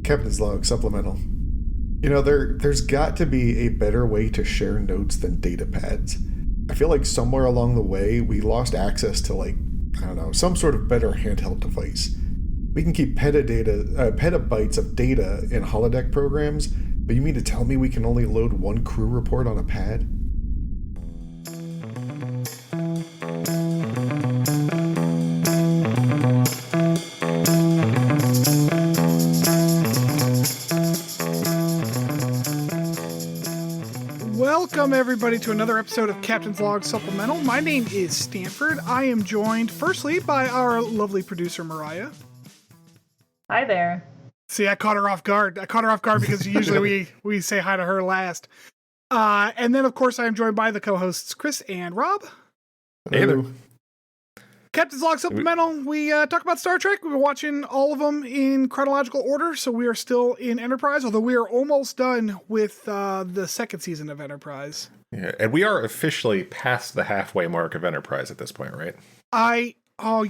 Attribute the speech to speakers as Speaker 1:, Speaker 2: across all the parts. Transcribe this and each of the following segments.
Speaker 1: Captain's Log Supplemental. There's got to be a better way to share notes than data pads. I feel like somewhere along the way, we lost access to, some sort of better handheld device. We can keep petabytes of data in holodeck programs, but you mean to tell me we can only load one crew report on a pad?
Speaker 2: Welcome, everybody, to another episode of Captain's Log Supplemental. My name is Stanford. I am joined, firstly, by our lovely producer, Mariah.
Speaker 3: Hi there.
Speaker 2: See, I caught her off guard. Because usually we say hi to her last. And then, of course, I am joined by the co-hosts, Chris and Rob.
Speaker 1: Hey there.
Speaker 2: Captain's Log Supplemental. We talk about Star Trek. We've been watching all of them in chronological order, so we are still in Enterprise, although we are almost done with the second season of Enterprise.
Speaker 4: Yeah, and we are officially past the halfway mark of Enterprise at this point, right?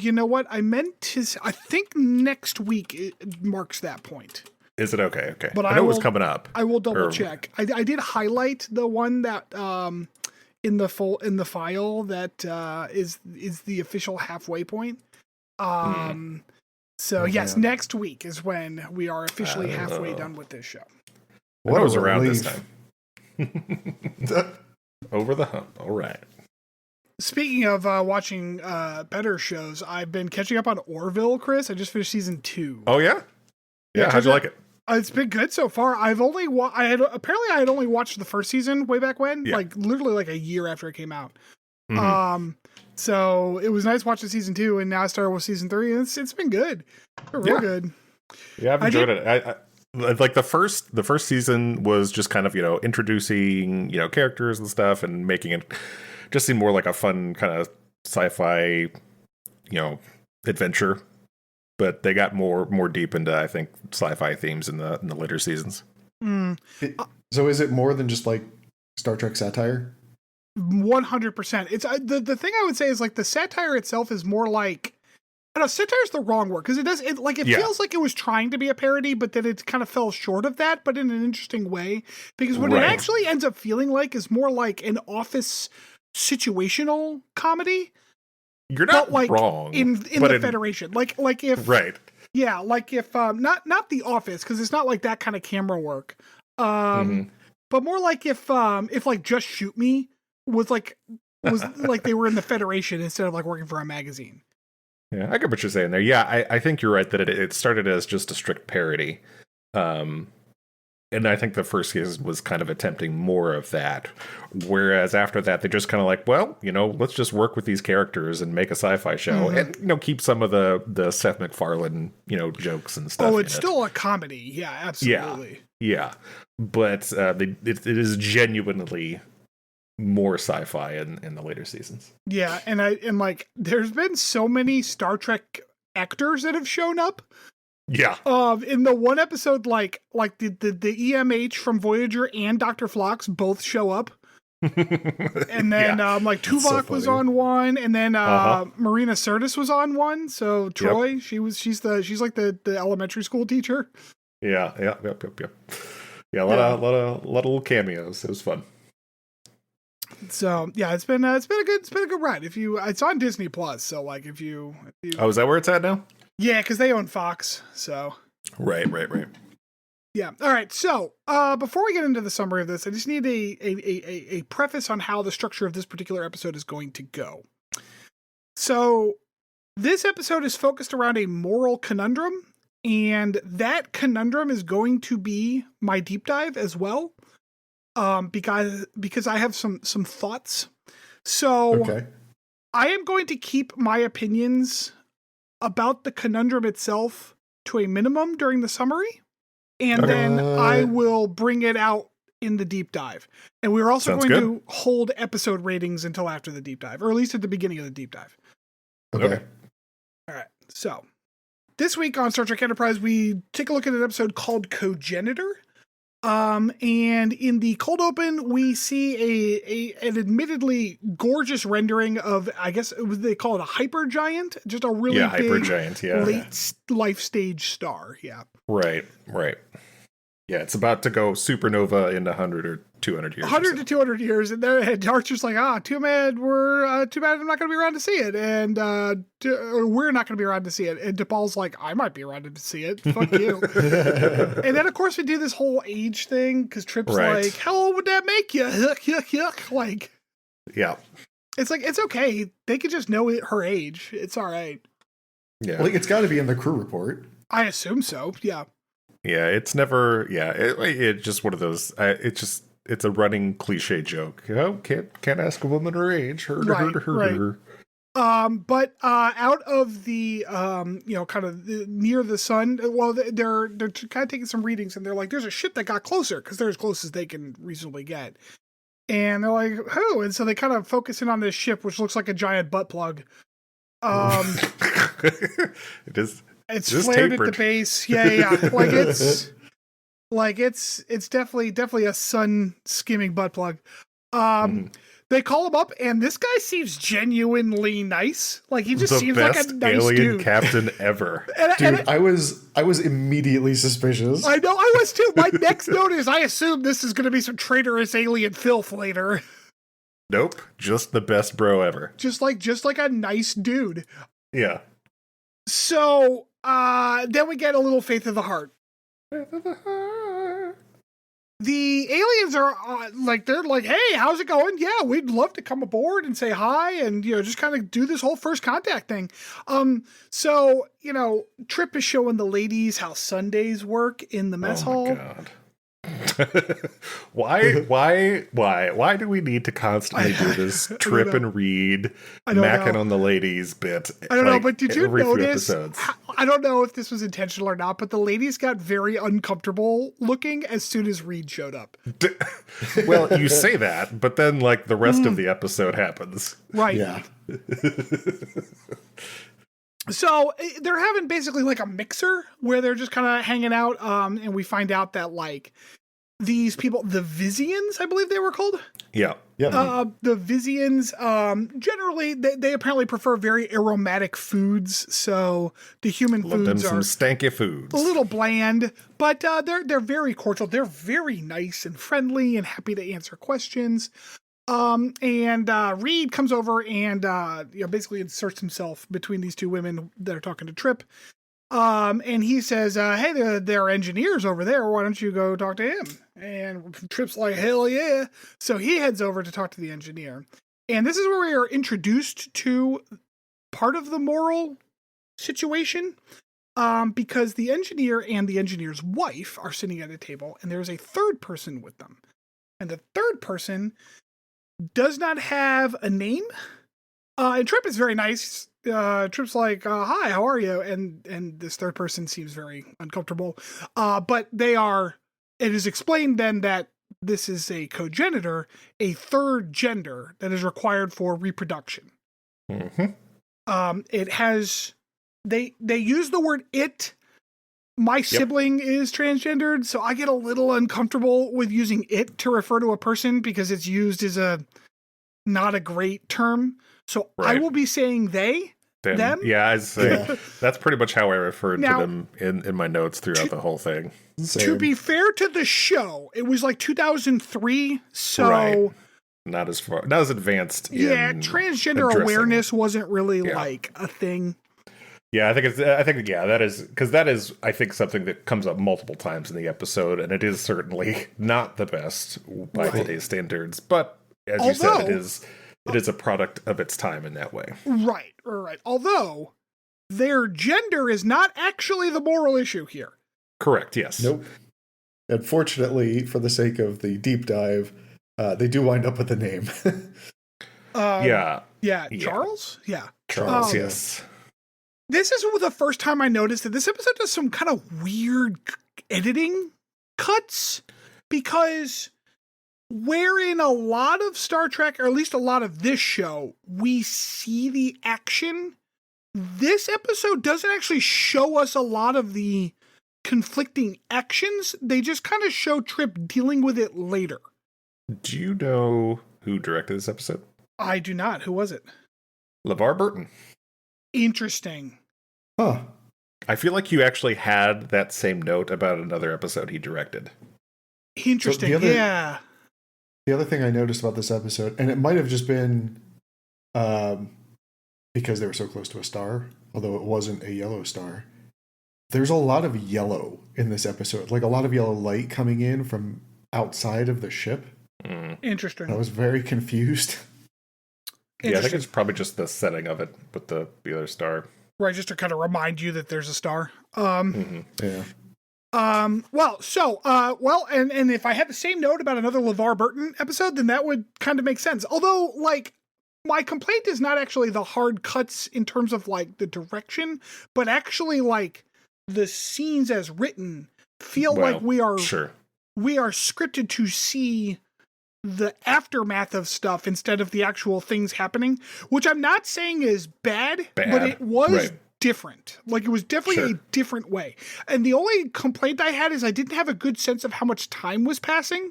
Speaker 2: You know what? I think next week it marks that point.
Speaker 4: Is it okay? Okay.
Speaker 2: But
Speaker 4: I know it was coming up.
Speaker 2: I will double check. I did highlight the one that in the file that is the official halfway point. So yes, next week is when we are officially halfway done with this show.
Speaker 4: What was around this time? Over the hump. All right.
Speaker 2: Speaking of watching better shows, I've been catching up on Orville, Chris. I just finished season 2.
Speaker 4: Oh yeah? Yeah, how'd you like it?
Speaker 2: It's been good so far. I had only watched the first season way back when, literally a year after it came out. Mm-hmm. So it was nice watching season 2, and now I started with season 3, and it's been good. Real good.
Speaker 4: Yeah, I've enjoyed it. I like the first season was just kind of, introducing, characters and stuff and making it just seem more like a fun kind of sci-fi, adventure. But they got more deep into, I think, sci-fi themes in the later seasons.
Speaker 1: So is it more than just like Star Trek satire?
Speaker 2: 100%. It's the thing I would say is the satire itself is more like, I don't know, satire is the wrong word because it feels like it was trying to be a parody, but then it kind of fell short of that, but in an interesting way. Because what it actually ends up feeling like is more like an Office situational comedy.
Speaker 4: You're not wrong.
Speaker 2: In the Federation. Like if not The Office, because it's not like that kind of camera work. But more like if Just Shoot Me was like they were in the Federation instead of working for a magazine.
Speaker 4: Yeah, I get what you're saying there. Yeah, I think you're right that it started as just a strict parody. And I think the first season was kind of attempting more of that. Whereas after that, they just kind of let's just work with these characters and make a sci-fi show and, keep some of the Seth MacFarlane, jokes and stuff.
Speaker 2: Oh, it's still a comedy. Yeah, absolutely.
Speaker 4: Yeah. But it is genuinely more sci-fi in the later seasons.
Speaker 2: Yeah. And there's been so many Star Trek actors that have shown up.
Speaker 4: Yeah.
Speaker 2: In the one episode, the EMH from Voyager and Dr. Phlox both show up. And then Tuvok was on one, and then Marina Sirtis was on one. So Troy, she's like the elementary school teacher.
Speaker 4: Yeah. Yeah, a lot of little cameos. It was fun.
Speaker 2: So yeah, it's been a good ride. It's on Disney Plus, so if you
Speaker 4: is that where it's at now?
Speaker 2: Yeah, because they own Fox, so...
Speaker 4: Right.
Speaker 2: Yeah. All right, so before we get into the summary of this, I just need a preface on how the structure of this particular episode is going to go. So, this episode is focused around a moral conundrum, and that conundrum is going to be my deep dive as well, because I have some thoughts. So, okay. I am going to keep my opinions about the conundrum itself to a minimum during the summary, and then I will bring it out in the deep dive. And we're also going to hold episode ratings until after the deep dive, or at least at the beginning of the deep dive.
Speaker 4: Okay.
Speaker 2: All right. So this week on Star Trek Enterprise, we take a look at an episode called Cogenitor. And in the cold open, we see an admittedly gorgeous rendering of, I guess they call it a hypergiant, just a really big
Speaker 4: hypergiant,
Speaker 2: late life stage star. Yeah.
Speaker 4: Right. Yeah, it's about to go supernova in 100 or 200 years.
Speaker 2: 100 to 200 years, and Archer's like, too bad I'm not going to be around to see it, and we're not going to be around to see it. And DePaul's like, I might be around to see it. Fuck you. And then, of course, we do this whole age thing, because Trip's like, how old would that make you? Yuck. Like,
Speaker 4: yeah.
Speaker 2: It's like, it's okay. They could just know her age. It's all right.
Speaker 1: Yeah. Like, it's got to be in the crew report.
Speaker 2: I assume so, yeah.
Speaker 4: Yeah, it's never, it's just one of those, it's a running cliche joke. Can't ask a woman her age. Her.
Speaker 2: But out of the, kind of near the sun, well, they're kind of taking some readings, and they're like, there's a ship that got closer, because they're as close as they can reasonably get. And they're like, oh, and so they kind of focus in on this ship, which looks like a giant butt plug.
Speaker 4: It is.
Speaker 2: It's flared tapered at the base. Yeah. It's definitely a sun skimming butt plug. They call him up, and this guy seems genuinely nice. Like, he just seems like a nice
Speaker 4: alien
Speaker 2: dude.
Speaker 4: Captain ever.
Speaker 1: I was immediately suspicious.
Speaker 2: I know, I was too. My next note is, I assume this is going to be some traitorous alien filth later.
Speaker 4: Nope, just the best bro ever.
Speaker 2: Just like a nice dude.
Speaker 4: Yeah.
Speaker 2: So, then we get a little Faith of the Heart. The aliens are they're like, hey, how's it going? Yeah, we'd love to come aboard and say hi and, just kind of do this whole first contact thing. So, Trip is showing the ladies how Sundays work in the mess hall.
Speaker 4: Oh, my God. Why do we need to constantly do this Trip and read macking on the ladies bit?
Speaker 2: I don't know, but did you notice? I don't know if this was intentional or not, but the ladies got very uncomfortable looking as soon as Reed showed up.
Speaker 4: Well, you say that, but then the rest of the episode happens.
Speaker 2: Right.
Speaker 1: Yeah.
Speaker 2: So they're having basically a mixer where they're just kind of hanging out. And we find out that these people, the Vizians, I believe they were called.
Speaker 4: Yeah.
Speaker 2: The Vizians, generally, they apparently prefer very aromatic foods. So the human foods are
Speaker 4: some stanky foods,
Speaker 2: a little bland, but they're very cordial. They're very nice and friendly and happy to answer questions. And Reed comes over and basically inserts himself between these two women that are talking to Trip. And he says, hey, there are engineers over there. Why don't you go talk to him? And Trip's like, hell yeah. So he heads over to talk to the engineer. And this is where we are introduced to part of the moral situation. Because the engineer and the engineer's wife are sitting at a table, and there's a third person with them. And the third person does not have a name. And Trip is very nice. Trip's like, hi, how are you? And this third person seems very uncomfortable. But it is explained then that this is a cogenitor, a third gender that is required for reproduction.
Speaker 4: Mm-hmm.
Speaker 2: It has, they use the word it. My sibling is transgendered, so I get a little uncomfortable with using it to refer to a person because it's used as not a great term. So I will be saying they, them.
Speaker 4: Yeah, that's pretty much how I referred to them in my notes throughout the whole thing.
Speaker 1: Same.
Speaker 2: To be fair to the show, it was 2003, so
Speaker 4: not as advanced.
Speaker 2: Yeah, transgender awareness wasn't really a thing.
Speaker 4: Yeah, that is because that is, I think, something that comes up multiple times in the episode, and it is certainly not the best by today's standards. But as you said, it is a product of its time in that way.
Speaker 2: Right. Although their gender is not actually the moral issue here.
Speaker 4: Correct. Yes.
Speaker 1: Nope. Unfortunately, for the sake of the deep dive, they do wind up with a name.
Speaker 2: Charles. Yeah.
Speaker 4: Charles. Yes.
Speaker 2: This is the first time I noticed that this episode does some kind of weird editing cuts, because wherein a lot of Star Trek, or at least a lot of this show, we see the action, this episode doesn't actually show us a lot of the conflicting actions. They just kind of show Trip dealing with it later.
Speaker 4: Do you know who directed this episode?
Speaker 2: I do not. Who was it?
Speaker 4: LeVar Burton.
Speaker 2: Interesting.
Speaker 1: Huh.
Speaker 4: I feel like you actually had that same note about another episode he directed.
Speaker 2: Interesting,
Speaker 1: so
Speaker 2: yeah.
Speaker 1: The other thing I noticed about this episode, and it might have just been because they were so close to a star, although it wasn't a yellow star, there's a lot of yellow in this episode. Like a lot of yellow light coming in from outside of the ship.
Speaker 2: Interesting.
Speaker 1: I was very confused.
Speaker 4: Yeah, I think it's probably just the setting of it with the other star.
Speaker 2: Right, just to kind of remind you that there's a star.
Speaker 1: Yeah.
Speaker 2: And if I had the same note about another LeVar Burton episode, then that would kind of make sense. Although, like, my complaint is not actually the hard cuts in terms of, like, the direction, but actually, like, the scenes as written feel like we are scripted to see the aftermath of stuff instead of the actual things happening, which I'm not saying is bad. But it was different. Like, it was definitely a different way. And the only complaint I had is I didn't have a good sense of how much time was passing.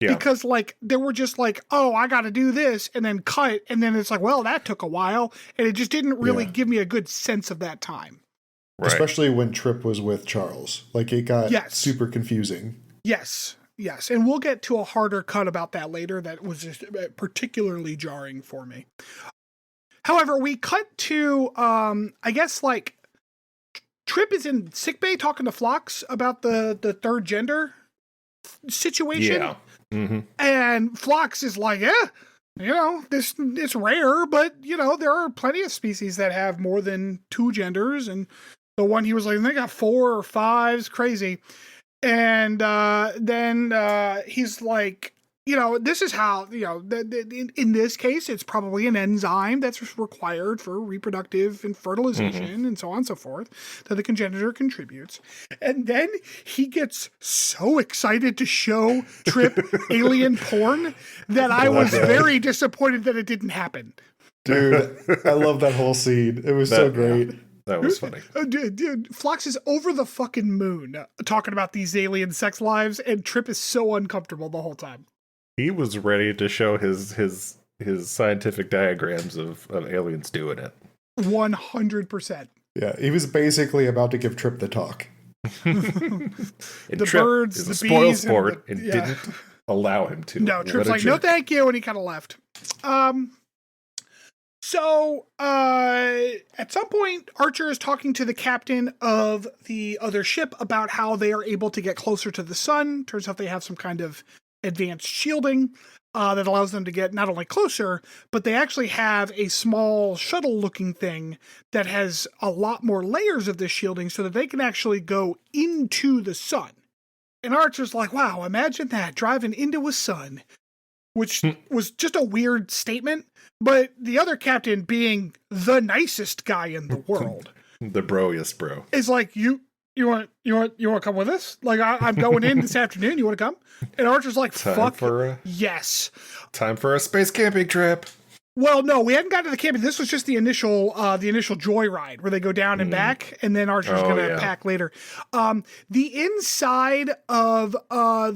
Speaker 2: Yeah. Because, like, they were just like, oh, I got to do this, and then cut, and then it's like, well, that took a while, and it just didn't really give me a good sense of that time.
Speaker 1: Right. Especially when Trip was with Charles. Like, it got super confusing.
Speaker 2: Yes, and we'll get to a harder cut about that later that was just particularly jarring for me. However, we cut to, I guess, like, Trip is in sickbay talking to Phlox about the third gender situation.
Speaker 4: Yeah. Mm-hmm.
Speaker 2: And Phlox is like, it's rare, but, there are plenty of species that have more than 2 genders. And the one he was like, they got 4 or 5, it's crazy. And then he's like, this is how, in this case, it's probably an enzyme that's required for reproductive and fertilization and so on and so forth that the congenitor contributes. And then he gets so excited to show Trip alien porn that I was very disappointed that it didn't happen.
Speaker 1: Dude, I love that whole scene. It was so great.
Speaker 4: Yeah. That was funny.
Speaker 2: Dude, Phlox is over the fucking moon talking about these alien sex lives, and Trip is so uncomfortable the whole time.
Speaker 4: He was ready to show his scientific diagrams of aliens doing it.
Speaker 2: 100%.
Speaker 1: Yeah, he was basically about to give Trip the talk.
Speaker 2: The birds,
Speaker 4: is
Speaker 2: the
Speaker 4: a spoil
Speaker 2: bees,
Speaker 4: sport, and didn't allow him to.
Speaker 2: No, Trip's like, no thank you, and he kind of left. So, at some point, Archer is talking to the captain of the other ship about how they are able to get closer to the sun. Turns out they have some kind of advanced shielding that allows them to get not only closer, but they actually have a small shuttle-looking thing that has a lot more layers of this shielding so that they can actually go into the sun. And Archer's like, wow, imagine that, driving into a sun. Which was just a weird statement, but the other captain, being the nicest guy in the world,
Speaker 4: the broiest bro,
Speaker 2: is like, you want to come with us? Like, I'm going in this afternoon. You want to come? And Archer's like, yes.
Speaker 4: Time for a space camping trip.
Speaker 2: Well, no, we hadn't gotten to the camping. This was just the initial joyride where they go down and back, and then Archer's going to pack later. The inside of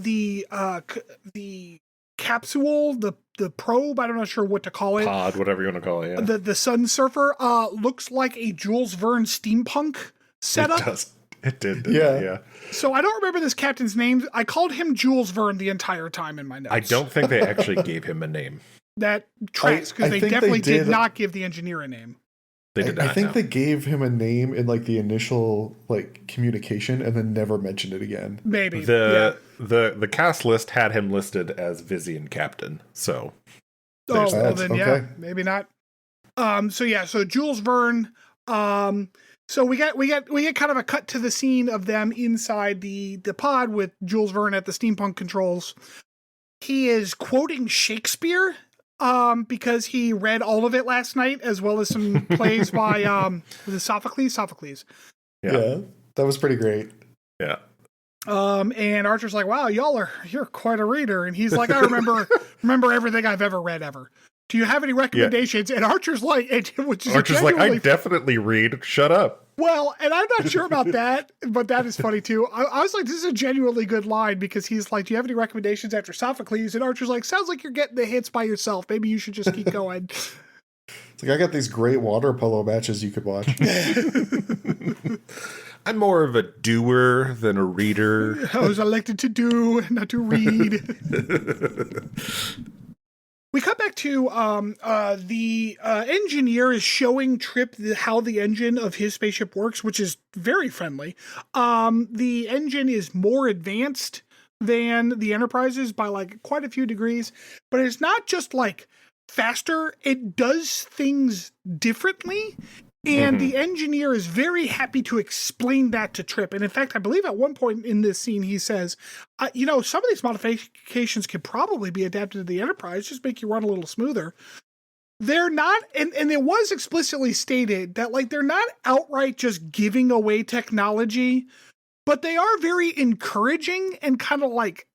Speaker 2: the capsule, the probe, I'm not sure what to call it.
Speaker 4: Pod, whatever you want to call it, yeah.
Speaker 2: The Sun Surfer looks like a Jules Verne steampunk setup.
Speaker 4: It did.
Speaker 1: Yeah.
Speaker 2: So I don't remember this captain's name. I called him Jules Verne the entire time in my notes.
Speaker 4: I don't think they actually gave him a name.
Speaker 2: That tracks, because they definitely did not give the engineer a name.
Speaker 4: They did not.
Speaker 1: I think they gave him a name in like the initial like communication and then never mentioned it again.
Speaker 2: Maybe.
Speaker 4: The cast list had him listed as Vizian Captain. So
Speaker 2: maybe not. So Jules Verne. So we get kind of a cut to the scene of them inside the pod with Jules Verne at the steampunk controls. He is quoting Shakespeare. Because he read all of it last night, as well as some plays by Sophocles.
Speaker 1: Yeah, that was pretty great.
Speaker 4: Yeah.
Speaker 2: And Archer's like, "Wow, you're quite a reader." And he's like, "I remember everything I've ever read ever. Do you have any recommendations?" And Archer's like,
Speaker 4: I definitely read. Shut up.
Speaker 2: Well, and I'm not sure about that, but that is funny too. I was like, this is a genuinely good line because he's like, do you have any recommendations after Sophocles? And Archer's like, sounds like you're getting the hits by yourself. Maybe you should just keep going.
Speaker 1: It's like, I got these great water polo matches you could watch.
Speaker 4: I'm more of a doer than a reader.
Speaker 2: I was elected to do, not to read. We cut back to the engineer is showing Trip how the engine of his spaceship works, which is very friendly. The engine is more advanced than the Enterprise's by like quite a few degrees, but it's not just like faster. It does things differently. And the engineer is very happy to explain that to Trip. And in fact, I believe at one point in this scene, he says, some of these modifications could probably be adapted to the Enterprise, just make you run a little smoother. They're not, and it was explicitly stated that like they're not outright just giving away technology, but they are very encouraging and kind of like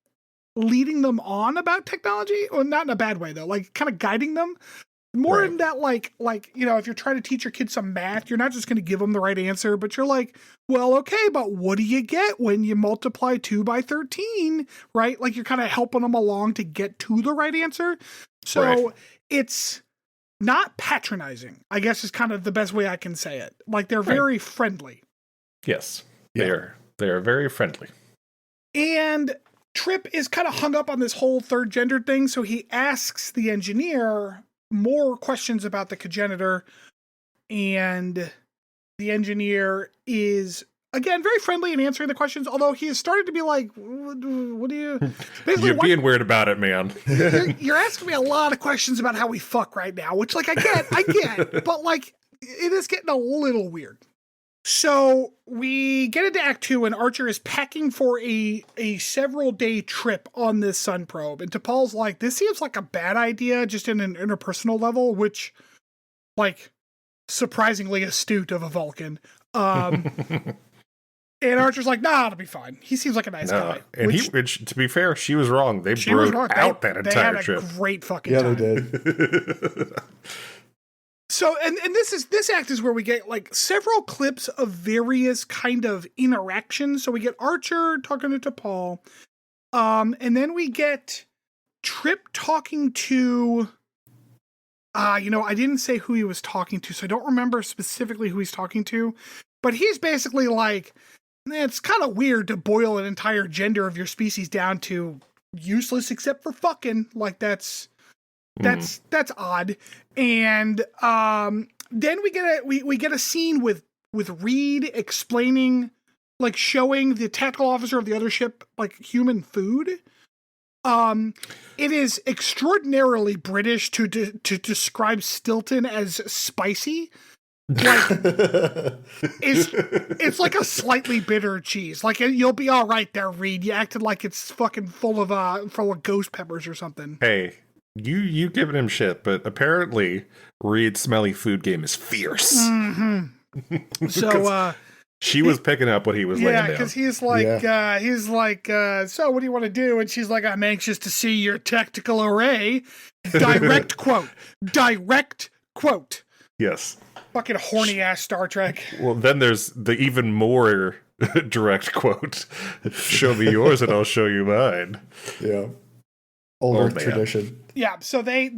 Speaker 2: leading them on about technology. Well, not in a bad way though, like kind of guiding them. More in that, like, if you're trying to teach your kids some math, you're not just going to give them the right answer, but you're like, well, okay, but what do you get when you multiply 2 by 13, right? Like, you're kind of helping them along to get to the right answer. So it's not patronizing, I guess is kind of the best way I can say it. Like, they're very friendly.
Speaker 4: Yes, they are very friendly.
Speaker 2: And Trip is kind of hung up on this whole third gender thing, so he asks the engineer more questions about the Cogenitor, and the engineer is again very friendly in answering the questions, although he has started to be like, what do you basically
Speaker 4: you're being weird about it, man.
Speaker 2: you're asking me a lot of questions about how we fuck right now, which like I get but like it is getting a little weird. So we get into Act 2, and Archer is packing for a several-day trip on this sun probe. And T'Pol's like, this seems like a bad idea just in an interpersonal level, which, like, surprisingly astute of a Vulcan. And Archer's like, nah, it'll be fine. He seems like a nice guy.
Speaker 4: And which, to be fair, she was wrong. They broke out that entire trip.
Speaker 2: They had a great fucking time.
Speaker 1: Yeah, they did.
Speaker 2: So, and this act is where we get like several clips of various kind of interactions. So we get Archer talking to T'Pol, and then we get Trip talking to, I didn't say who he was talking to, so I don't remember specifically who he's talking to, but he's basically like, it's kind of weird to boil an entire gender of your species down to useless except for fucking. Like that's odd. And then we get a scene with Reed explaining, like showing the tactical officer of the other ship like human food. It is extraordinarily British to describe Stilton as spicy. Like it's like a slightly bitter cheese. Like you'll be all right there, Reed. You acted like it's fucking full of ghost peppers or something.
Speaker 4: Hey. You giving him shit, but apparently Reed's smelly food game is fierce.
Speaker 2: Mm-hmm. So
Speaker 4: she was picking up what he was laying down.
Speaker 2: Yeah, because he's like, so what do you want to do? And she's like, I'm anxious to see your tactical array. Direct quote.
Speaker 4: Yes.
Speaker 2: Fucking horny ass Star Trek.
Speaker 4: Well, then there's the even more direct quote. Show me yours and I'll show you mine.
Speaker 1: Yeah. Older tradition.
Speaker 2: Yeah, so they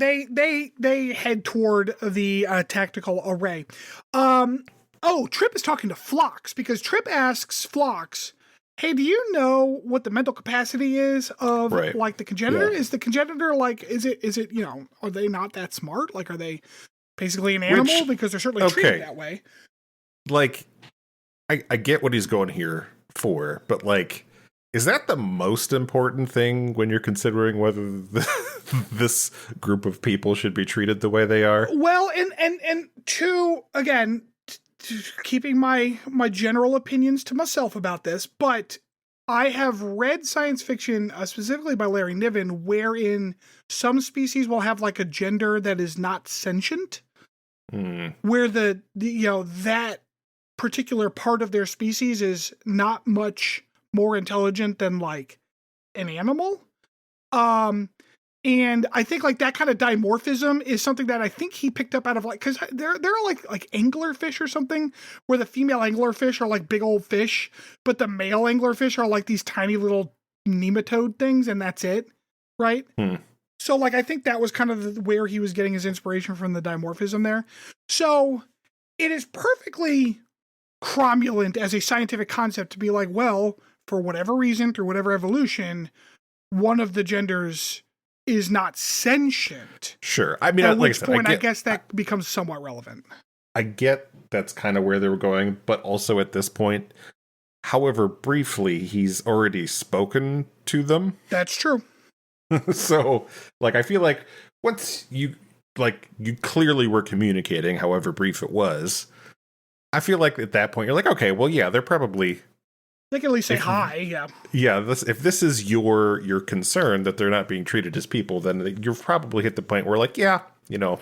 Speaker 2: head toward the tactical array. Trip is talking to Phlox because Trip asks Phlox, hey, do you know what the mental capacity is of like the Cogenitor? Yeah. Is the Cogenitor like, is it, are they not that smart? Like, are they basically an animal? Because they're certainly treated that way.
Speaker 4: Like, I get what he's going here for, but like, is that the most important thing when you're considering whether this group of people should be treated the way they are?
Speaker 2: Well, and two, again, keeping my general opinions to myself about this, but I have read science fiction, specifically by Larry Niven, wherein some species will have like a gender that is not sentient, where that particular part of their species is not much more intelligent than like an animal. And I think like that kind of dimorphism is something that I think he picked up out of like, because there are like anglerfish or something where the female anglerfish are like big old fish, but the male anglerfish are like these tiny little nematode things, and that's it, right? So like I think that was kind of where he was getting his inspiration from, the dimorphism there. So it is perfectly cromulent as a scientific concept to be like, well, for whatever reason, through whatever evolution, one of the genders is not sentient.
Speaker 4: Sure. I mean,
Speaker 2: at
Speaker 4: like
Speaker 2: which
Speaker 4: I said,
Speaker 2: point I guess that becomes somewhat relevant.
Speaker 4: I get that's kind of where they were going, but also at this point, however briefly, he's already spoken to them.
Speaker 2: That's true.
Speaker 4: So, like, I feel like once you clearly were communicating, however brief it was, I feel like at that point you're like, okay, well, yeah, they're probably...
Speaker 2: They can at least say hi, yeah.
Speaker 4: Yeah, if this is your concern that they're not being treated as people, then you've probably hit the point where, like, yeah, you know,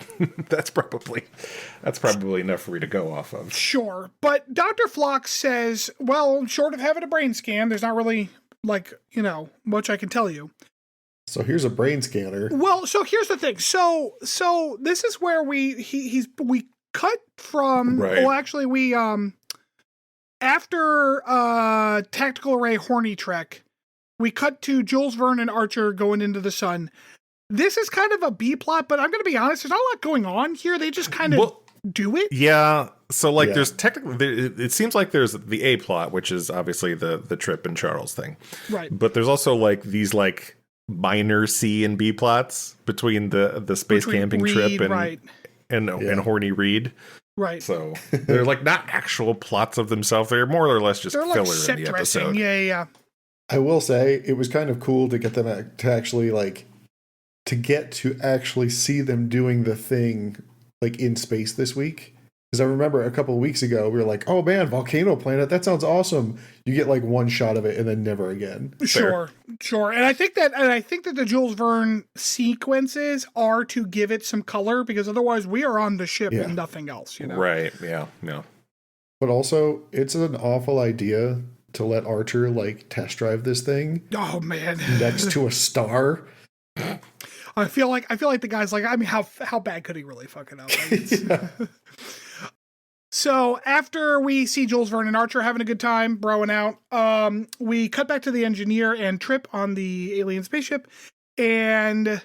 Speaker 4: that's probably enough for you to go off of.
Speaker 2: Sure, but Dr. Phlox says, well, short of having a brain scan, there's not really, like, you know, much I can tell you.
Speaker 1: So here's a brain scanner.
Speaker 2: Well, so here's the thing. So this is where we cut from.
Speaker 4: Right.
Speaker 2: Well, actually, we after Tactical Array Horny Trek, we cut to Jules Verne and Archer going into the sun. This is kind of a B plot, but I'm going to be honest. There's not a lot going on here. They just kind of do it.
Speaker 4: Yeah. So like, there's technically, it seems like there's the A plot, which is obviously the Trip and Charles thing,
Speaker 2: right?
Speaker 4: But there's also like these like minor C and B plots between the space camping
Speaker 2: Reed,
Speaker 4: trip and
Speaker 2: right.
Speaker 4: and Horny Reed.
Speaker 2: Right.
Speaker 4: So they're like not actual plots of themselves. They're more or less just filler
Speaker 2: set
Speaker 4: in the
Speaker 2: dressing.
Speaker 4: episode.
Speaker 2: Yeah.
Speaker 1: I will say it was kind of cool to get them to actually actually see them doing the thing like in space this week. Because I remember a couple of weeks ago, we were like, oh man, volcano planet, that sounds awesome. You get like one shot of it and then never again.
Speaker 2: Sure. And I think that the Jules Verne sequences are to give it some color, because otherwise we are on the ship and nothing else, you know?
Speaker 4: Right. Yeah. No.
Speaker 1: But also, it's an awful idea to let Archer like test drive this thing.
Speaker 2: Oh man.
Speaker 1: Next to a star.
Speaker 2: I feel like the guy's like, I mean, how bad could he really fuck it up? Like, So after we see Jules Verne and Archer having a good time, broing out, we cut back to the engineer and Trip on the alien spaceship, and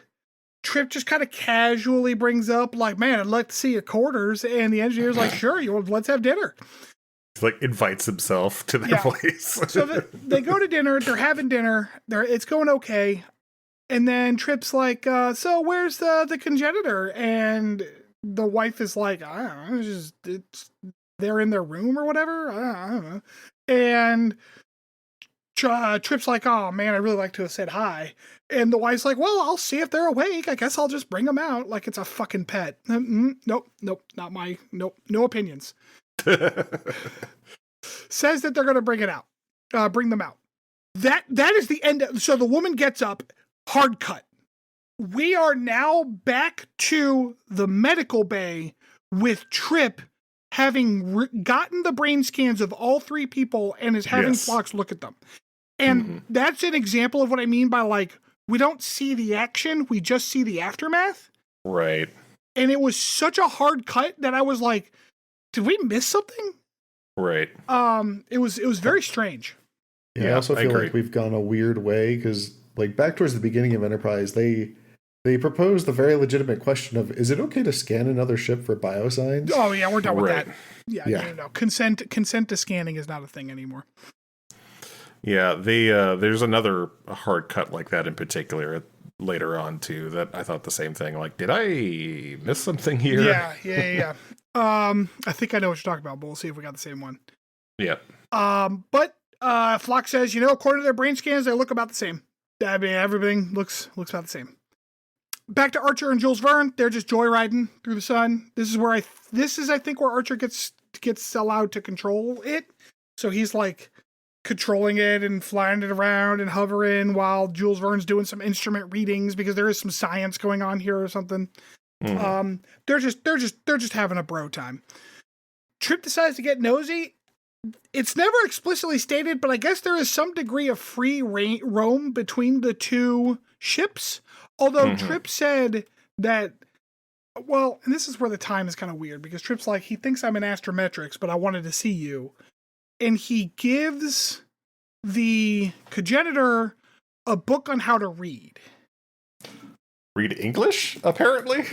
Speaker 2: Trip just kind of casually brings up, like, man, I'd like to see your quarters, and the engineer's like, sure, let's have dinner.
Speaker 4: He like invites himself to their place.
Speaker 2: So they go to dinner, they're having dinner, it's going okay, and then Trip's like, so where's the congenitor? And the wife is like, I don't know, they're in their room or whatever. I don't know. And Trip's like, oh man, I'd really like to have said hi. And the wife's like, well, I'll see if they're awake. I guess I'll just bring them out like it's a fucking pet. Nope, no opinions. Says that they're going to bring them out. That is the end. So the woman gets up, hard cut. We are now back to the medical bay with Trip having gotten the brain scans of all three people and is having Phlox look at them. And that's an example of what I mean by, like, we don't see the action, we just see the aftermath.
Speaker 4: Right.
Speaker 2: And it was such a hard cut that I was like, did we miss something?
Speaker 4: Right.
Speaker 2: It was very strange.
Speaker 1: Yeah, I also feel like we've gone a weird way, because like back towards the beginning of Enterprise, they proposed the very legitimate question of, is it okay to scan another ship for biosigns?
Speaker 2: Oh yeah, we're done with that. Yeah. No. Consent to scanning is not a thing anymore.
Speaker 4: Yeah, there's another hard cut like that in particular later on too that I thought the same thing. Like, did I miss something here?
Speaker 2: Yeah. I think I know what you're talking about, but we'll see if we got the same one.
Speaker 4: Yeah.
Speaker 2: But Phlox says, according to their brain scans, they look about the same. I mean, everything looks about the same. Back to Archer and Jules Verne. They're just joyriding through the sun. This is I think where Archer gets allowed to control it. So he's like controlling it and flying it around and hovering while Jules Verne's doing some instrument readings, because there is some science going on here or something. They're just having a bro time. Trip decides to get nosy it's never explicitly stated, but I guess there is some degree of free roam between the two ships. Although Trip said that, well, and this is where the time is kind of weird, because Trip's like, he thinks I'm in astrometrics, but I wanted to see you. And he gives the Cogenitor a book on how to read.
Speaker 4: Read English, apparently?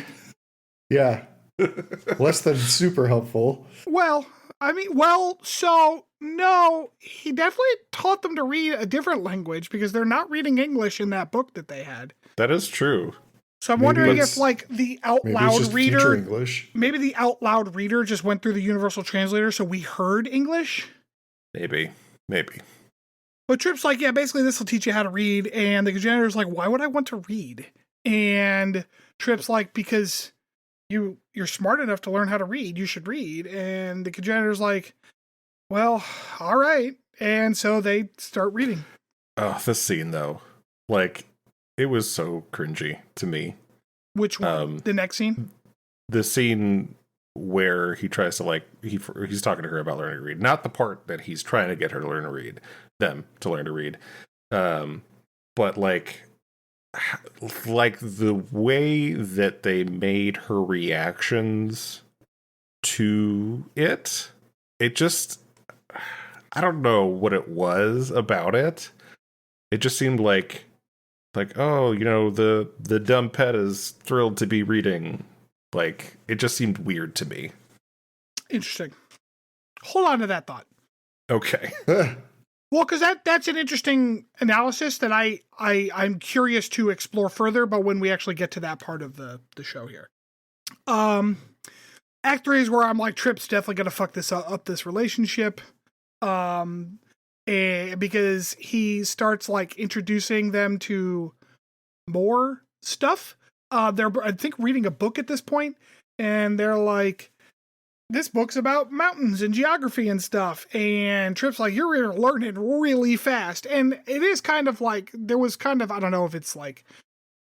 Speaker 1: Yeah. Less than super helpful.
Speaker 2: Well, no, he definitely taught them to read a different language, because they're not reading English in that book that they had.
Speaker 4: That is true.
Speaker 2: So I'm wondering if, like, the out loud reader,
Speaker 1: English.
Speaker 2: Maybe the out loud reader just went through the universal translator, so we heard English.
Speaker 4: Maybe.
Speaker 2: But Trip's like, yeah, basically this will teach you how to read. And the Cogenitor's like, why would I want to read? And Trip's like, because you're smart enough to learn how to read. You should read. And the Cogenitor's like, well, all right. And so they start reading.
Speaker 4: Oh, this scene, though. Like, it was so cringy to me.
Speaker 2: Which one? The next scene?
Speaker 4: The scene where he tries to, like, he's talking to her about learning to read. Not the part that he's trying to get her to learn to read. Them to learn to read. But, like the way that they made her reactions to it just, I don't know what it was about it. It just seemed like, oh, the dumb pet is thrilled to be reading. Like, it just seemed weird to me.
Speaker 2: Interesting. Hold on to that thought.
Speaker 4: Okay.
Speaker 2: Well, because that's an interesting analysis that I'm curious to explore further, but when we actually get to that part of the show here. Act 3 is where I'm like, Trip's definitely going to fuck this up, this relationship. Because he starts, like, introducing them to more stuff. They're, I think, reading a book at this point, and they're like, this book's about mountains and geography and stuff. And Trip's like, you're learning really fast. And it is kind of like, there was kind of, I don't know if it's like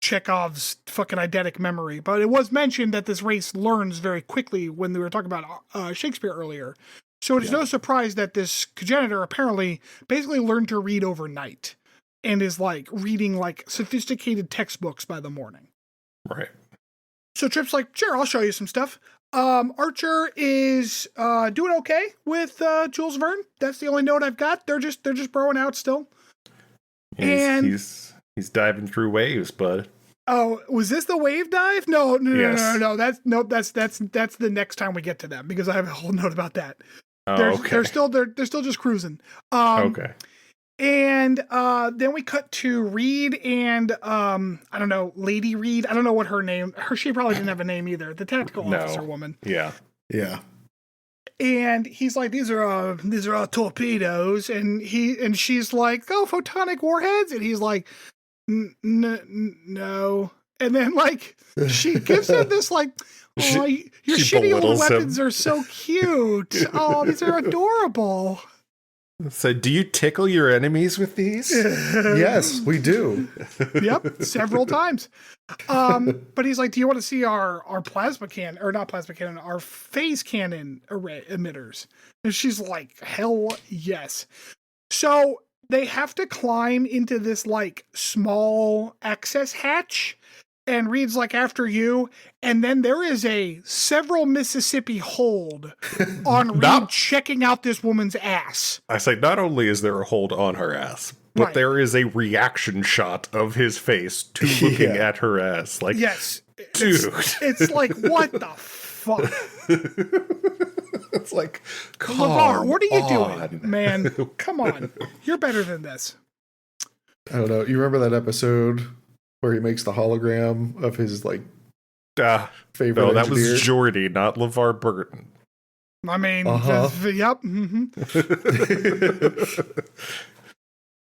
Speaker 2: Chekhov's fucking eidetic memory, but it was mentioned that this race learns very quickly when we were talking about Shakespeare earlier. So it's no surprise that this Cogenitor apparently basically learned to read overnight and is, like, reading, like, sophisticated textbooks by the morning.
Speaker 4: Right.
Speaker 2: So Trip's like, sure, I'll show you some stuff. Archer is doing okay with Jules Verne. That's the only note I've got. They're just broing out still.
Speaker 4: He's diving through waves, bud.
Speaker 2: Oh, was this the wave dive? No.
Speaker 4: Yes.
Speaker 2: No. That's the next time we get to them, because I have a whole note about that.
Speaker 4: Okay.
Speaker 2: They're still just cruising.
Speaker 4: Okay.
Speaker 2: And then we cut to Reed and I don't know, Lady Reed. I don't know what her name. She probably didn't have a name either. The tactical officer woman.
Speaker 4: Yeah.
Speaker 2: And he's like, these are torpedoes, and she's like, oh, photonic warheads, and he's like, no. And then, like, she gives him this, like, oh, your shitty old weapons are so cute. Oh, these are adorable.
Speaker 4: So, do you tickle your enemies with these?
Speaker 1: Yes, we do.
Speaker 2: Yep, several times. But he's like, do you want to see our plasma cannon, or not plasma cannon, our phase cannon array emitters? And she's like, hell yes. So they have to climb into this, like, small access hatch, and Reed's like, after you. And then there is a several Mississippi hold on Reed checking out this woman's ass.
Speaker 4: I say, not only is there a hold on her ass, but there is a reaction shot of his face to looking at her ass. Like,
Speaker 2: yes,
Speaker 4: dude.
Speaker 2: It's like, what the fuck?
Speaker 4: It's like,
Speaker 2: LeVar, what are you doing, man? Come on. You're better than this.
Speaker 1: I don't know. You remember that episode where he makes the hologram of his, like, favorite
Speaker 4: No, that
Speaker 1: engineer?
Speaker 4: was Geordie, not LeVar Burton.
Speaker 2: I mean, yep. Mm-hmm.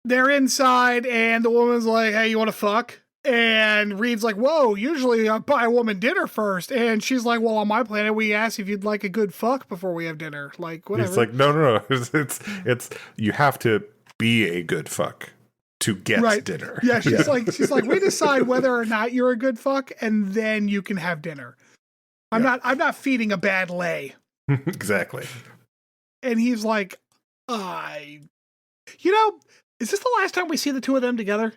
Speaker 2: They're inside, and the woman's like, hey, you want to fuck? And Reed's like, whoa, usually I buy a woman dinner first. And she's like, well, on my planet, we ask if you'd like a good fuck before we have dinner. Like, whatever.
Speaker 4: He's like, no. It's you have to be a good fuck to get dinner.
Speaker 2: Yeah, she's like, we decide whether or not you're a good fuck, and then you can have dinner. I'm not feeding a bad lay.
Speaker 4: Exactly.
Speaker 2: And he's like, Is this the last time we see the two of them together?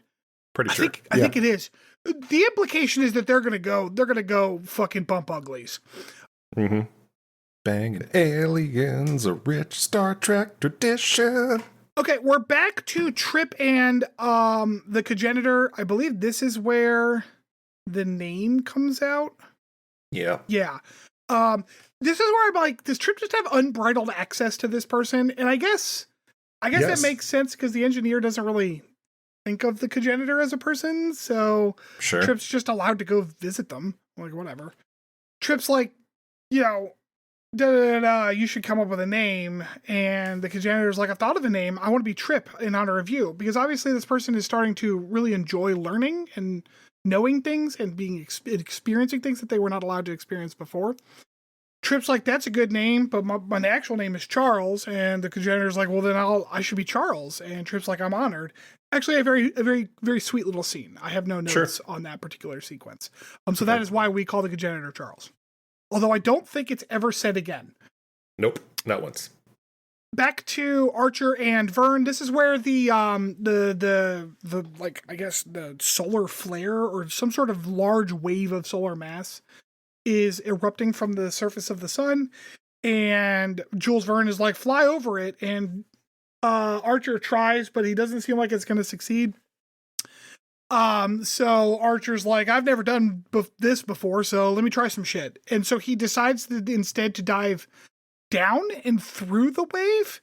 Speaker 4: Pretty sure.
Speaker 2: I think it is. The implication is that they're gonna go fucking bump uglies.
Speaker 4: Mm-hmm. Banging aliens, a rich Star Trek tradition.
Speaker 2: Okay, we're back to Trip and the Cogenitor. I believe this is where the name comes out.
Speaker 4: Yeah.
Speaker 2: Yeah. This is where I'm like, does Trip just have unbridled access to this person? And I guess that makes sense because the engineer doesn't really think of the Cogenitor as a person, so
Speaker 4: sure.
Speaker 2: Trip's just allowed to go visit them. Like, whatever. Trip's like, you should come up with a name. And the Cogenitor's like, I've thought of a name. I want to be Trip in honor of you. Because obviously this person is starting to really enjoy learning and knowing things and experiencing things that they were not allowed to experience before. Trip's like, that's a good name, but my actual name is Charles. And the Cogenitor's like, well, then I should be Charles. And Trip's like, I'm honored. Actually, a very, very sweet little scene. I have no notes on that particular sequence. So that is why we call the Cogenitor Charles. Although I don't think it's ever said again.
Speaker 4: Nope, not once.
Speaker 2: Back to Archer and Vern. This is where the like, I guess the solar flare or some sort of large wave of solar mass is erupting from the surface of the sun, and Jules Verne is like, fly over it, and Archer tries, but he doesn't seem like it's going to succeed. So Archer's like, I've never done this before, so let me try some shit. And so he decides instead to dive down and through the wave,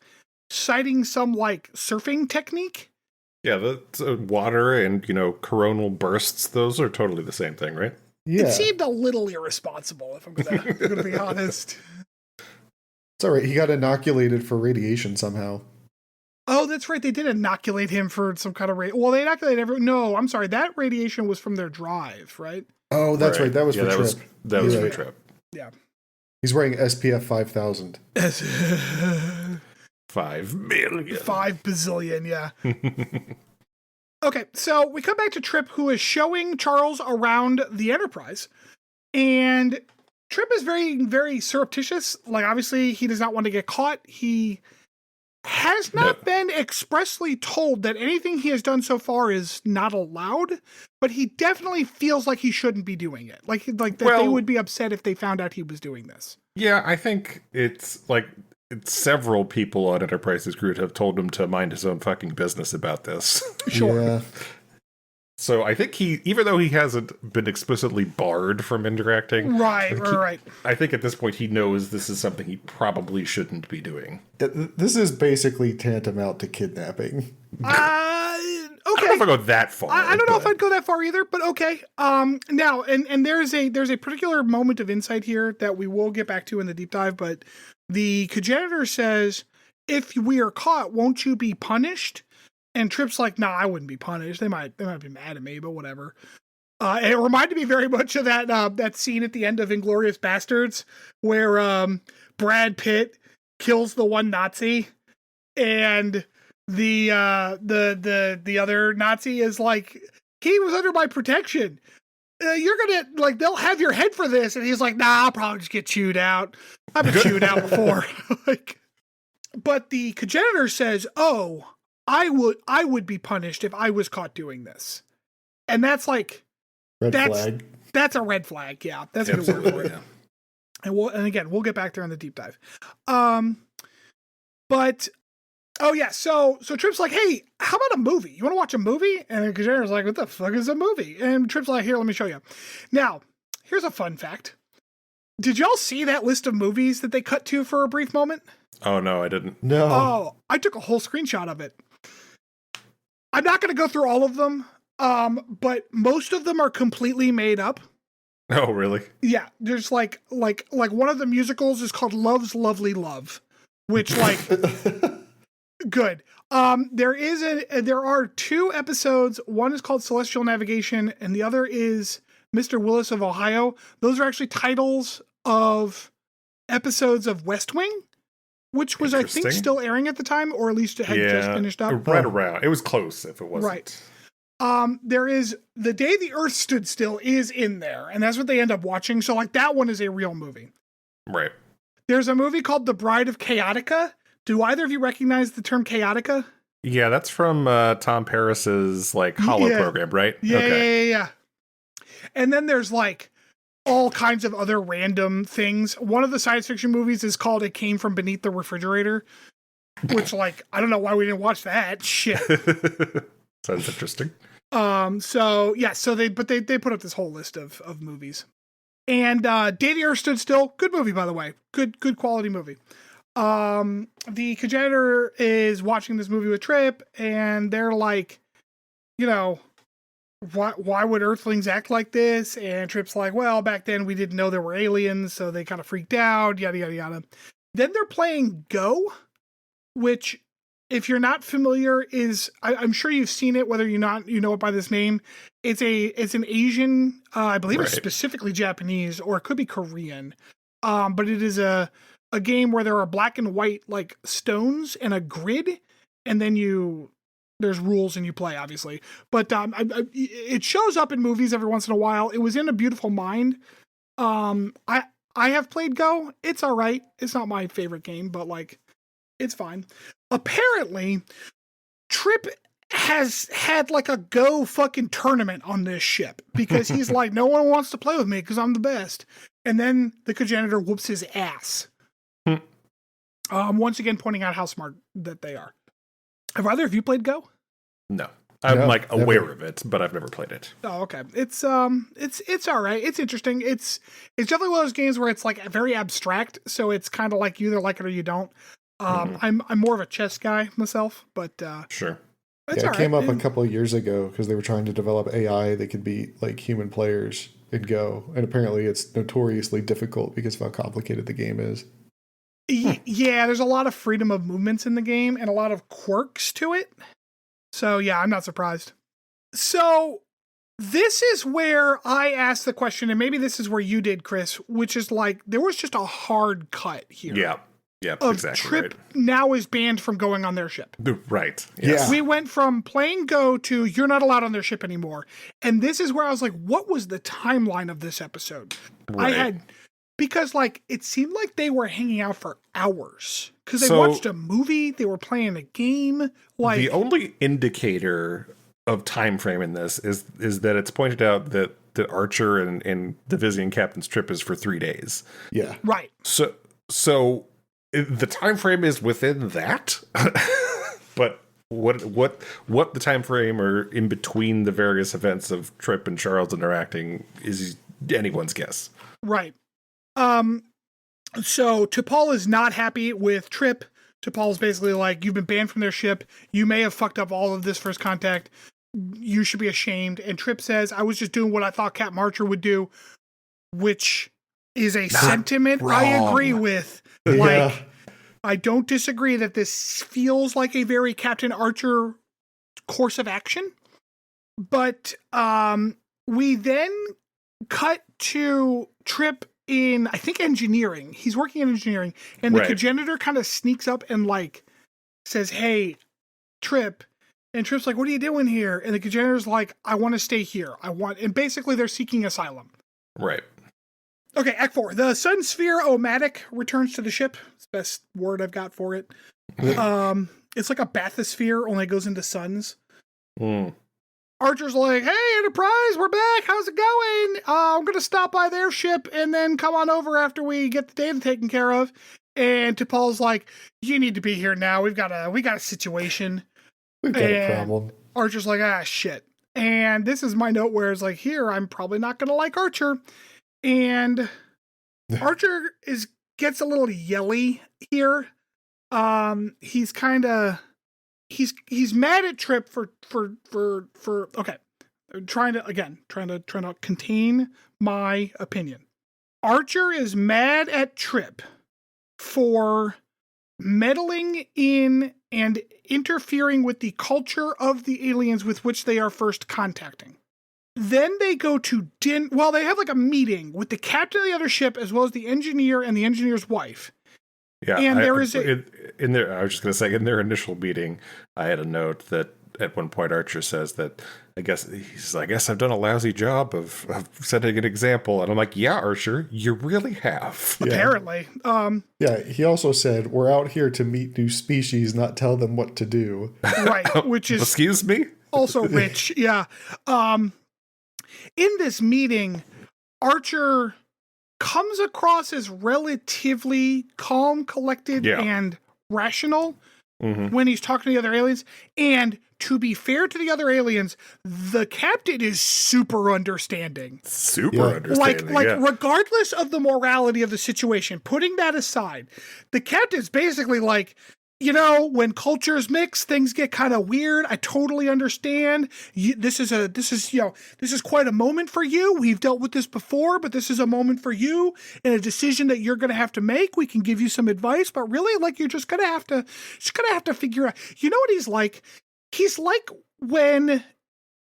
Speaker 2: citing some like surfing technique.
Speaker 4: Yeah, the water and, coronal bursts, those are totally the same thing, right?
Speaker 2: Yeah. It seemed a little irresponsible, if I'm gonna be honest.
Speaker 1: It's all right. He got inoculated for radiation somehow.
Speaker 2: Oh, that's right. They did inoculate him for some kind of well, they inoculated everyone. No, I'm sorry. That radiation was from their drive, right?
Speaker 1: Oh, that's right. That was for Trip.
Speaker 4: That was for Trip.
Speaker 2: Yeah.
Speaker 1: He's wearing SPF 5000.
Speaker 4: 5 million.
Speaker 2: 5 bazillion, yeah. Okay, so we come back to Trip, who is showing Charles around the Enterprise. And Trip is very, very surreptitious. Like, obviously, he does not want to get caught. He has not been expressly told that anything he has done so far is not allowed, but he definitely feels like he shouldn't be doing it. Like that they would be upset if they found out he was doing this.
Speaker 4: Yeah, I think it's several people on Enterprise's crew have told him to mind his own fucking business about this.
Speaker 2: Sure.
Speaker 1: Yeah.
Speaker 4: So I think even though he hasn't been explicitly barred from interacting,
Speaker 2: right.
Speaker 4: I think at this point he knows this is something he probably shouldn't be doing.
Speaker 1: This is basically tantamount to kidnapping.
Speaker 2: Okay.
Speaker 4: I don't know if I go that far.
Speaker 2: I don't know if I'd go that far either, but okay. Now, and there's a particular moment of insight here that we will get back to in the deep dive, but the Cogenitor says, if we are caught, won't you be punished? And Trip's like, nah, I wouldn't be punished. They might be mad at me, but whatever. And it reminded me very much of that scene at the end of Inglourious Bastards where Brad Pitt kills the one Nazi and the other Nazi is like, he was under my protection. You're gonna, like, they'll have your head for this. And he's like, nah, I'll probably just get chewed out. I've been chewed out before. But the Cogenitor says, oh, I would be punished if I was caught doing this. And that's like,
Speaker 1: flag.
Speaker 2: That's a red flag. Yeah. That's a good word for it. And again, we'll get back there on the deep dive. But oh yeah. So Trip's like, hey, how about a movie? You want to watch a movie? And the Cogenitor's like, what the fuck is a movie? And Trip's like, here, let me show you. Now, here's a fun fact. Did y'all see that list of movies that they cut to for a brief moment?
Speaker 4: Oh, no, I didn't.
Speaker 1: No.
Speaker 2: Oh, I took a whole screenshot of it. I'm not going to go through all of them, but most of them are completely made up.
Speaker 4: Oh, really?
Speaker 2: Yeah, there's like one of the musicals is called Love's Lovely Love, which like good. There are 2 episodes. One is called Celestial Navigation, and the other is Mr. Willis of Ohio. Those are actually titles of episodes of West Wing, which was, I think, still airing at the time, or at least it had just finished up.
Speaker 4: Right around. It was close if it wasn't.
Speaker 2: Right. There is The Day the Earth Stood Still is in there, and that's what they end up watching. So, like, that one is a real movie.
Speaker 4: Right.
Speaker 2: There's a movie called The Bride of Chaotica Do either of you recognize the term chaotica?
Speaker 4: Yeah, that's from Tom Paris's like Hollow program, right?
Speaker 2: Yeah. And then there's like all kinds of other random things. One of the science fiction movies is called It Came From Beneath the Refrigerator, which like, I don't know why we didn't watch that shit.
Speaker 4: Sounds interesting.
Speaker 2: So they put up this whole list of movies. And Day the Earth Stood Still, good movie, by the way. Good quality movie. The Cogenitor is watching this movie with Trip, and they're like, you know, why would Earthlings act like this? And Trip's like, well, back then we didn't know there were aliens, so they kind of freaked out, yada, yada, yada. Then they're playing Go, which, if you're not familiar, is, I'm sure you've seen it, whether you know it by this name. It's an Asian, I believe it's specifically Japanese, or it could be Korean. But it is a game where there are black and white like stones and a grid, and then there's rules and you play, obviously. But it shows up in movies every once in a while. It was in A Beautiful Mind. I have played Go. It's all right. It's not my favorite game, but like, it's fine. Apparently, Trip has had like a Go fucking tournament on this ship because he's like, no one wants to play with me because I'm the best. And then the Cogenitor whoops his ass. Once again, pointing out how smart that they are. Have either of you played Go?
Speaker 4: No. I'm like aware of it, but I've never played it.
Speaker 2: Oh, okay. It's all right. It's interesting. It's definitely one of those games where it's like very abstract, so it's kind of like you either like it or you don't. I'm more of a chess guy myself, but
Speaker 4: sure.
Speaker 1: It came up a couple of years ago because they were trying to develop AI that could beat like human players in Go, and apparently it's notoriously difficult because of how complicated the game is.
Speaker 2: Yeah, there's a lot of freedom of movements in the game and a lot of quirks to it. So yeah, I'm not surprised. So this is where I asked the question, and maybe this is where you did, Chris, which is like, there was just a hard cut here.
Speaker 4: Yeah, exactly.
Speaker 2: Trip now is banned from going on their ship.
Speaker 4: Right.
Speaker 1: Yes.
Speaker 2: Yeah. We went from playing Go to you're not allowed on their ship anymore. And this is where I was like, what was the timeline of this episode?
Speaker 4: Right.
Speaker 2: Because like, it seemed like they were hanging out for hours because they watched a movie, they were playing a game. Like,
Speaker 4: the only indicator of time frame in this is that it's pointed out that Archer and the visiting captain's trip is for 3 days.
Speaker 1: Yeah.
Speaker 2: Right.
Speaker 4: So the time frame is within that, but what the time frame or in between the various events of Trip and Charles interacting is anyone's guess.
Speaker 2: Right. So T'Pol is not happy with Trip. T'Pol is basically like, you've been banned from their ship. You may have fucked up all of this first contact. You should be ashamed. And Trip says, I was just doing what I thought Captain Archer would do, which is a sentiment I agree with.
Speaker 1: Yeah.
Speaker 2: Like, I don't disagree that this feels like a very Captain Archer course of action. But we then cut to Trip in, I think, engineering. He's working in engineering, and the Cogenitor kind of sneaks up and like says, hey, Trip. And Trip's like, what are you doing here? And the Cogenitor's like, I want to stay here. And basically they're seeking asylum.
Speaker 4: Right.
Speaker 2: Okay, Act 4. The Sun Sphere Omatic returns to the ship. It's the best word I've got for it. It's like a bathysphere, only it goes into suns. Archer's like, hey, Enterprise, we're back. How's it going? I'm going to stop by their ship and then come on over after we get the data taken care of. And T'Pol's like, you need to be here now. We got a situation.
Speaker 1: We've got a problem.
Speaker 2: Archer's like, shit. And this is my note where it's like, here, I'm probably not going to like Archer. And Archer gets a little yelly here. He's kind of, he's mad at Trip for okay. Trying to contain my opinion. Archer is mad at Trip for meddling in and interfering with the culture of the aliens with which they are first contacting. Then they go to they have like a meeting with the captain of the other ship as well as the engineer and the engineer's wife.
Speaker 4: Yeah,
Speaker 2: and
Speaker 4: I was just going to say, in their initial meeting, I had a note that at one point Archer says that, I guess I've done a lousy job of setting an example. And I'm like, yeah, Archer, you really have.
Speaker 1: Yeah.
Speaker 2: Apparently.
Speaker 1: Yeah, he also said, we're out here to meet new species, not tell them what to do.
Speaker 2: Right, which is...
Speaker 4: Excuse me?
Speaker 2: Also rich, yeah. In this meeting, Archer comes across as relatively calm, collected, and rational when he's talking to the other aliens. And to be fair to the other aliens, the captain is super understanding.
Speaker 4: Understanding.
Speaker 2: Like regardless of the morality of the situation, putting that aside, the captain's basically like, you know, when cultures mix, things get kind of weird. I totally understand. This is quite a moment for you. We've dealt with this before, but this is a moment for you and a decision that you're going to have to make. We can give you some advice, but really, like, you're just going to have to figure out. You know what he's like? He's like when,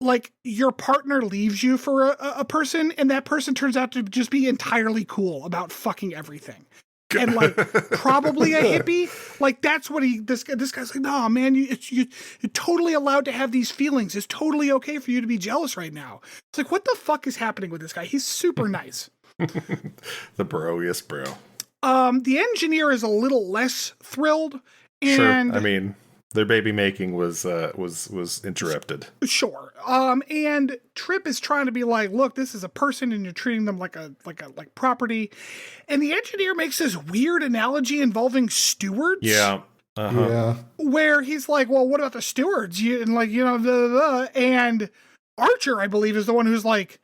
Speaker 2: like, your partner leaves you for a person, and that person turns out to just be entirely cool about fucking everything. And like probably a hippie, like that's what this guy's like. No, man, you're totally allowed to have these feelings. It's totally okay for you to be jealous right now. It's like, what the fuck is happening with this guy? He's super nice.
Speaker 4: The broiest bro.
Speaker 2: The engineer is a little less thrilled. And
Speaker 4: sure. I mean, their baby making was interrupted.
Speaker 2: Sure. And Trip is trying to be like, look, this is a person and you're treating them like property. And the engineer makes this weird analogy involving stewards.
Speaker 4: Yeah. Uh-huh.
Speaker 1: Yeah.
Speaker 2: Where he's like, well, what about the stewards? And like, you know, blah, blah, blah. And Archer, I believe, is the one who's like,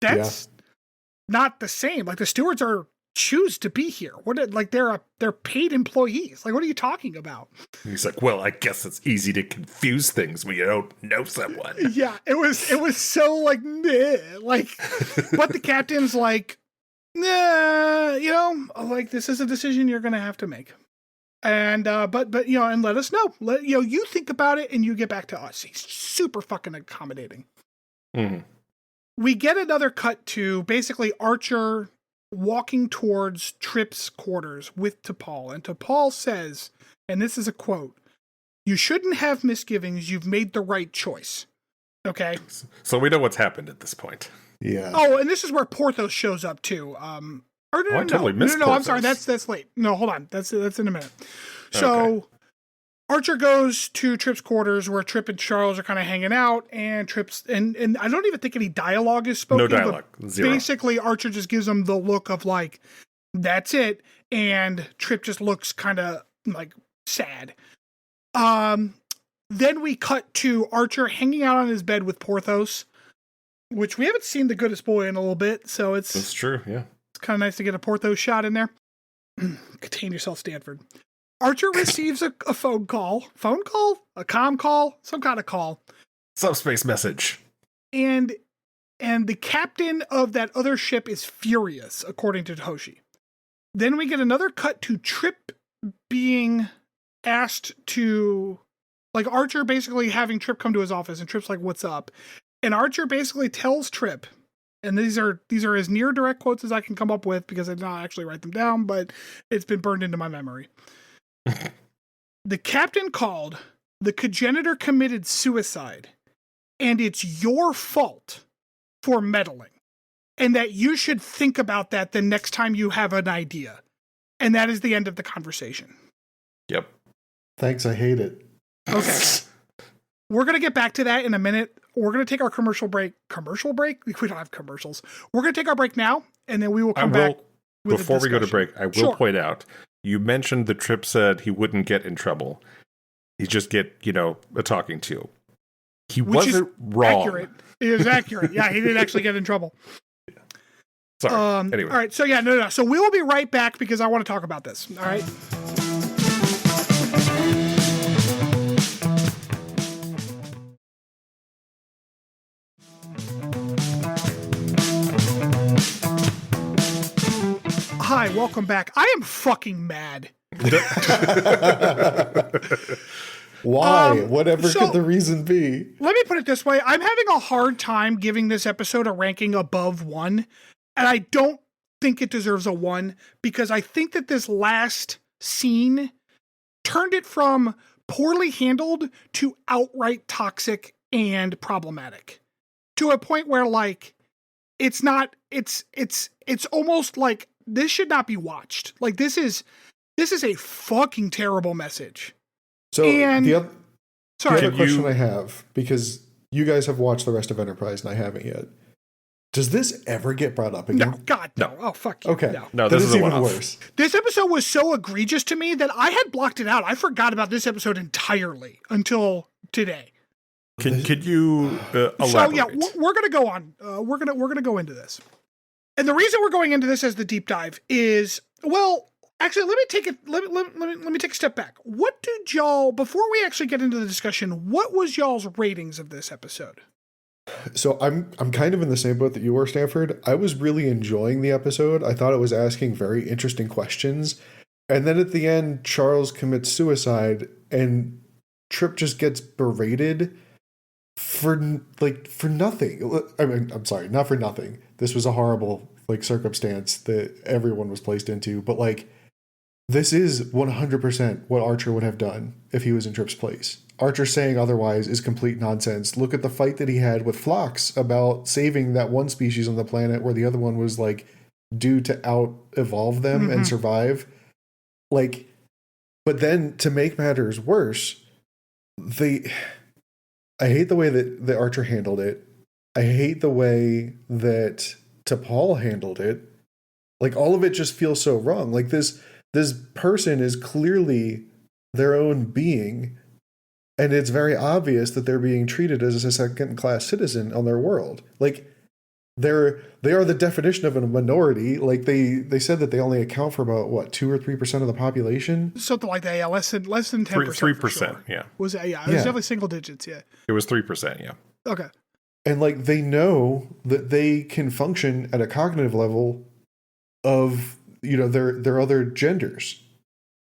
Speaker 2: that's not the same. Like, the stewards choose to be here. They're paid employees. Like, what are you talking about?
Speaker 4: He's like, well, I guess it's easy to confuse things when you don't know someone.
Speaker 2: Yeah, it was so like, meh. Like, but the captain's like, nah, you know, like, this is a decision you're gonna have to make. And but you know, and let us know. You think about it and you get back to us. He's super fucking accommodating.
Speaker 4: Mm-hmm.
Speaker 2: We get another cut to basically Archer walking towards Trip's quarters with T'Pol. And T'Pol says, and this is a quote, "You shouldn't have misgivings. You've made the right choice." Okay?
Speaker 4: So we know what's happened at this point.
Speaker 1: Yeah.
Speaker 2: Oh, and this is where Porthos shows up too.
Speaker 4: I totally missed
Speaker 2: No, I'm sorry.
Speaker 4: Porthos.
Speaker 2: That's late. No, hold on. That's in a minute. So
Speaker 4: Okay.
Speaker 2: Archer goes to Trip's quarters where Trip and Charles are kind of hanging out, and Trip's and I don't even think any dialogue is spoken.
Speaker 4: No dialogue. Zero.
Speaker 2: Basically, Archer just gives him the look of like, that's it, and Trip just looks kind of like sad. Then we cut to Archer hanging out on his bed with Porthos, which we haven't seen the goodest boy in a little bit, so
Speaker 4: That's true, yeah.
Speaker 2: it's kind of nice to get a Porthos shot in there. Contain yourself, Stanford. Archer receives a phone call, a comm call, some kind of call.
Speaker 4: Subspace message.
Speaker 2: And the captain of that other ship is furious, according to Hoshi. Then we get another cut to Trip being asked to, like, Archer basically having Trip come to his office, and Trip's like, "What's up?" And Archer basically tells Trip, and these are as near direct quotes as I can come up with because I did not actually write them down, but it's been burned into my memory. The captain called, the Cogenitor committed suicide, and it's your fault for meddling, and that you should think about that the next time you have an idea. And that is the end of the conversation.
Speaker 4: Yep.
Speaker 1: Thanks, I hate it.
Speaker 2: Okay. We're going to get back to that in a minute. We're going to take our commercial break. Commercial break? We don't have commercials. We're going to take our break now, and then we will come back.
Speaker 4: Before we go to break, I will point out, you mentioned the Trip said he wouldn't get in trouble. He'd just get, a talking to. Which wasn't wrong.
Speaker 2: Accurate. It is accurate. Yeah, he didn't actually get in trouble.
Speaker 4: Sorry. Anyway.
Speaker 2: All right. So yeah, no. So we will be right back because I want to talk about this. All right. Hi, welcome back. I am fucking mad.
Speaker 1: Why? Whatever could the reason be?
Speaker 2: Let me put it this way. I'm having a hard time giving this episode a ranking above 1, and I don't think it deserves a 1 because I think that this last scene turned it from poorly handled to outright toxic and problematic, to a point where like it's almost like this should not be watched. Like this is a fucking terrible message.
Speaker 1: So
Speaker 2: and
Speaker 1: the other question I have, because you guys have watched the rest of Enterprise and I haven't yet. Does this ever get brought up again?
Speaker 2: No, God, no. Oh, fuck you.
Speaker 1: Okay.
Speaker 2: No,
Speaker 4: this is
Speaker 1: even worse.
Speaker 2: This episode was so egregious to me that I had blocked it out. I forgot about this episode entirely until today.
Speaker 4: Could you elaborate?
Speaker 2: So yeah, we're gonna go on. We're gonna go into this, and the reason we're going into this as the deep dive is, well, actually, let me take it. Let me take a step back. What did y'all, before we actually get into the discussion, what was y'all's ratings of this episode?
Speaker 1: So I'm kind of in the same boat that you were, Stanford. I was really enjoying the episode. I thought it was asking very interesting questions. And then at the end, Charles commits suicide and Trip just gets berated for nothing. I mean, I'm sorry, not for nothing. This was a horrible circumstance that everyone was placed into, but this is 100% what Archer would have done if he was in Trip's place. Archer saying otherwise is complete nonsense. Look at the fight that he had with Phlox about saving that one species on the planet where the other one was due to out-evolve them and survive. But then to make matters worse, I hate the way that Archer handled it. I hate the way that T'Pol handled it. All of it just feels so wrong. This person is clearly their own being, and it's very obvious that they're being treated as a second-class citizen on their world. They are the definition of a minority. They said that they only account for about 2 or 3% of the population,
Speaker 2: something like that. Yeah, less than 10%.
Speaker 4: 3%.
Speaker 2: Sure.
Speaker 4: Yeah,
Speaker 2: it was definitely single digits. Yeah,
Speaker 4: it was 3%. Yeah.
Speaker 2: Okay.
Speaker 1: And they know that they can function at a cognitive level of their other genders.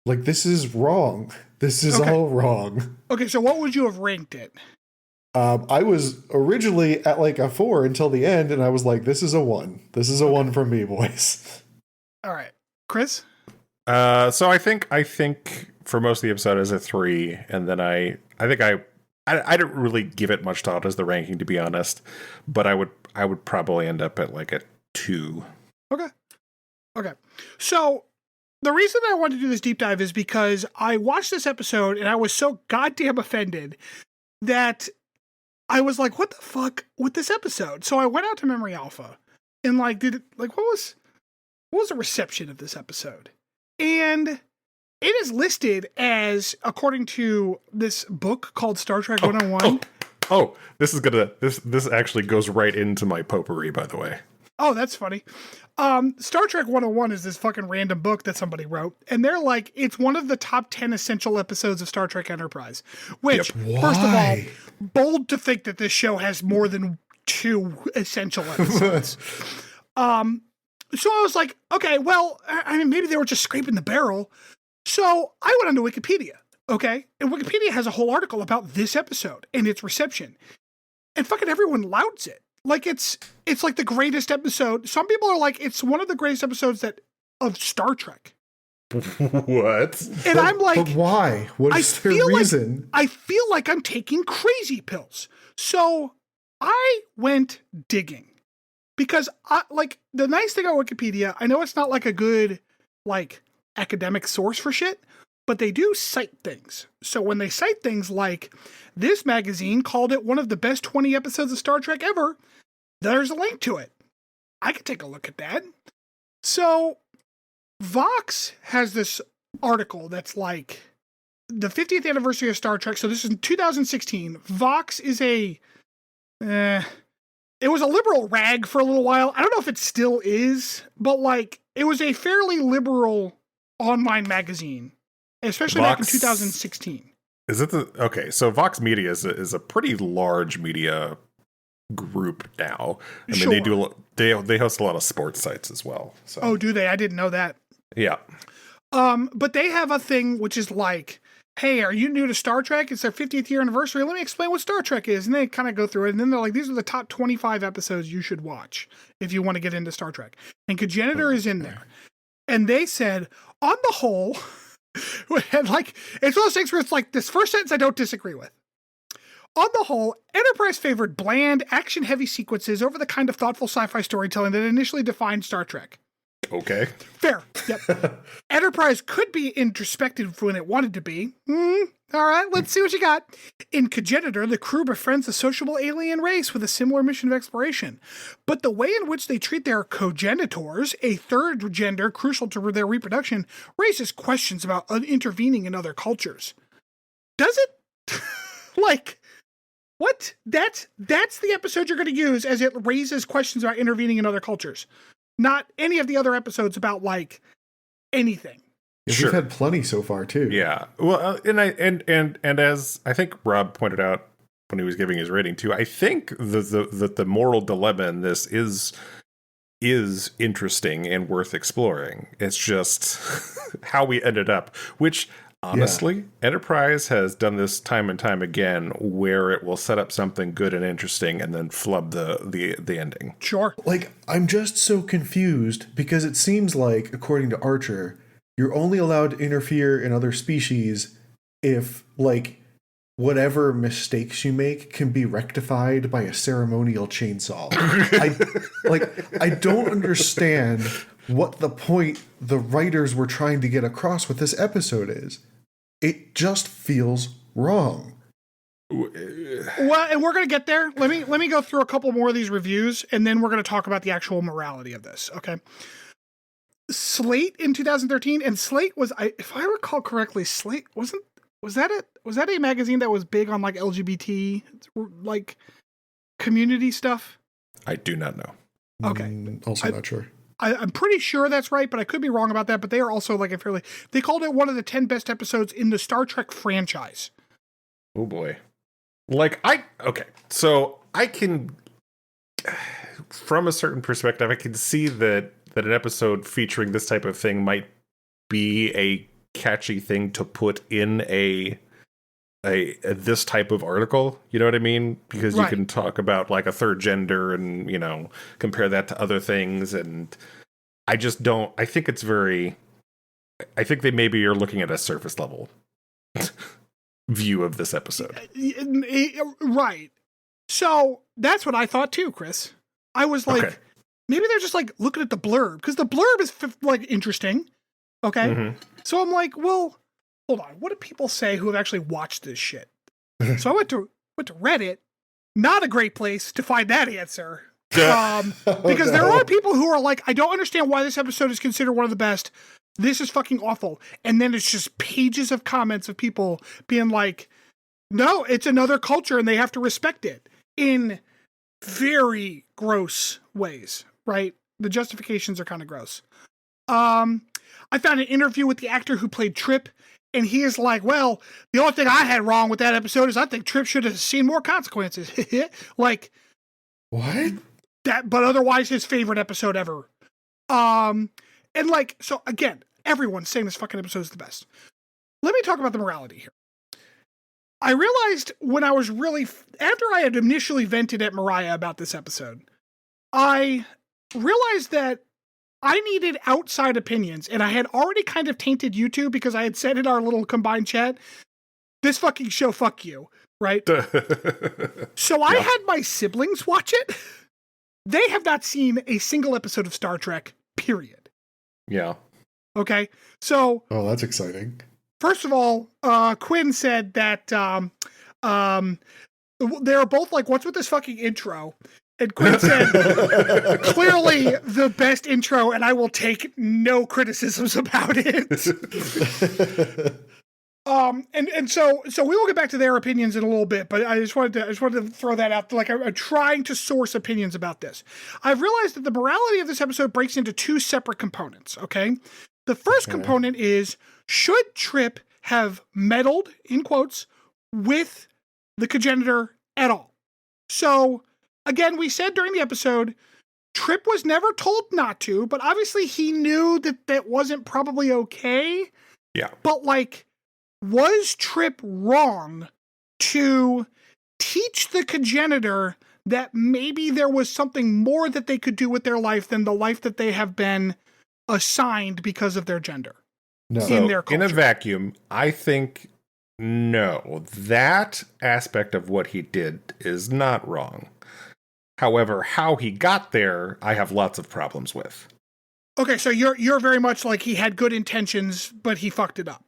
Speaker 1: This is wrong. This is all wrong.
Speaker 2: Okay, so what would you have ranked it?
Speaker 1: I was originally at a 4 until the end, and I was like, this is a 1. This is a 1 from me, boys.
Speaker 2: All right. Chris?
Speaker 4: So I think for most of the episode is a 3, and then I didn't really give it much thought as the ranking, to be honest, but I would probably end up at a 2.
Speaker 2: Okay. So the reason I wanted to do this deep dive is because I watched this episode and I was so goddamn offended that I was like, what the fuck with this episode? So I went out to Memory Alpha and what was the reception of this episode? And it is listed as, according to this book called Star Trek 101.
Speaker 4: Oh, this actually goes right into my potpourri, by the way.
Speaker 2: Oh, that's funny. Star Trek 101 is this fucking random book that somebody wrote, and they're it's one of the top 10 essential episodes of Star Trek Enterprise, which, first of all, bold to think that this show has more than 2 essential episodes. So I was like, okay, well, I mean, maybe they were just scraping the barrel. So I went onto Wikipedia, okay? And Wikipedia has a whole article about this episode and its reception. And fucking everyone louds it. It's the greatest episode. Some people are it's one of the greatest episodes of Star Trek.
Speaker 4: What?
Speaker 2: And I'm like,
Speaker 1: but why? What is their reason?
Speaker 2: I feel like I'm taking crazy pills. So I went digging because the nice thing about Wikipedia, I know it's not a good academic source for shit, but they do cite things. So when they cite things this magazine called it one of the best 20 episodes of Star Trek ever, there's a link to it. I could take a look at that. So Vox has this article that's the 50th anniversary of Star Trek. So this is in 2016. Vox is it was a liberal rag for a little while. I don't know if it still is, but it was a fairly liberal online magazine, especially back in 2016.
Speaker 4: Is it okay? So Vox Media is a pretty large media group now. I mean, they host a lot of sports sites as well. So.
Speaker 2: Oh, do they? I didn't know that.
Speaker 4: Yeah.
Speaker 2: But they have a thing which is hey, are you new to Star Trek? It's their 50th year anniversary. Let me explain what Star Trek is. And they kind of go through it. And then they're these are the top 25 episodes you should watch if you want to get into Star Trek. And Cogenitor is in there. And they said, on the whole, And like, it's one of those things where it's like, this first sentence I don't disagree with. On the whole, Enterprise favored bland, action-heavy sequences over the kind of thoughtful sci-fi storytelling that initially defined Star Trek.
Speaker 4: Okay.
Speaker 2: Fair. Yep. Enterprise could be introspective when it wanted to be. All right, let's see what you got. In Cogenitor, the crew befriends a sociable alien race with a similar mission of exploration. But the way in which they treat their cogenitors, a third gender crucial to their reproduction, raises questions about intervening in other cultures. Does it? Like, what? That's the episode you're going to use as it raises questions about intervening in other cultures. Not any of the other episodes about, like, anything.
Speaker 1: Yeah, sure. We've had plenty so far too.
Speaker 4: Yeah. Well, and as I think Rob pointed out when he was giving his rating too, I think the moral dilemma in this is interesting and worth exploring. It's just how we ended up, which honestly, Enterprise has done this time and time again, where it will set up something good and interesting and then flub the ending.
Speaker 2: Sure.
Speaker 1: Like, I'm just so confused because it seems like, according to Archer, you're only allowed to interfere in other species if, like, whatever mistakes you make can be rectified by a ceremonial chainsaw. I don't understand what the point the writers were trying to get across with this episode is. It just feels wrong.
Speaker 2: Well, and we're going to get there. Let me go through a couple more of these reviews, and then we're going to talk about the actual morality of this, okay? Slate in 2013, and Slate was, if I recall correctly, Slate was that a magazine that was big on, like, LGBT, like, community stuff?
Speaker 4: I do not know.
Speaker 2: Okay.
Speaker 1: Also not sure.
Speaker 2: I'm pretty sure that's right, but I could be wrong about that. But they are also, like, they called it one of the 10 best episodes in the Star Trek franchise.
Speaker 4: Oh boy. Like, so I can, from a certain perspective, I can see that an episode featuring this type of thing might be a catchy thing to put in a this type of article, you know what I mean? Because you can talk about, like, a third gender and, you know, compare that to other things. And I just don't, I think they maybe are looking at a surface level view of this episode.
Speaker 2: Right. So that's what I thought too, Chris. I was like, maybe they're just, like, looking at the blurb, because the blurb is, like, interesting. Okay. Mm-hmm. So I'm like, well, hold on, what do people say who have actually watched this shit? So I went to Reddit. Not a great place to find that answer. Because there are people who are like, I don't understand why this episode is considered one of the best. This is fucking awful. And then it's just pages of comments of people being like, no, it's another culture and they have to respect it in very gross ways, right? The justifications are kind of gross. I found an interview with the actor who played Trip, and he is like, well, the only thing I had wrong with that episode is I think Trip should have seen more consequences. Like,
Speaker 1: what?
Speaker 2: That, but otherwise his favorite episode ever. And like, so again, everyone's saying this fucking episode is the best. Let me talk about the morality here. I realized when I was after I had initially vented at Mariah about this episode, I realized that I needed outside opinions, and I had already kind of tainted you two because I had said in our little combined chat, this fucking show, fuck you, right? So I had my siblings watch it. They have not seen a single episode of Star Trek, period.
Speaker 4: Yeah.
Speaker 2: Okay, so...
Speaker 1: Oh, that's exciting.
Speaker 2: First of all, Quinn said that they're both like, what's with this fucking intro? And Quinn said, clearly the best intro, and I will take no criticisms about it. So we will get back to their opinions in a little bit, but I just wanted to throw that out. Like, I'm trying to source opinions about this. I've realized that the morality of this episode breaks into two separate components. Okay, the first component is, should Trip have meddled, in quotes, with the Cogenitor at all? So, again, we said during the episode, Trip was never told not to, but obviously he knew that that wasn't probably okay.
Speaker 4: Yeah.
Speaker 2: But, like, was Trip wrong to teach the Cogenitor that maybe there was something more that they could do with their life than the life that they have been assigned because of their gender? in their culture.
Speaker 4: In a vacuum, I think no. That aspect of what he did is not wrong. However, how he got there, I have lots of problems with.
Speaker 2: Okay, so you're very much like he had good intentions, but he fucked it up.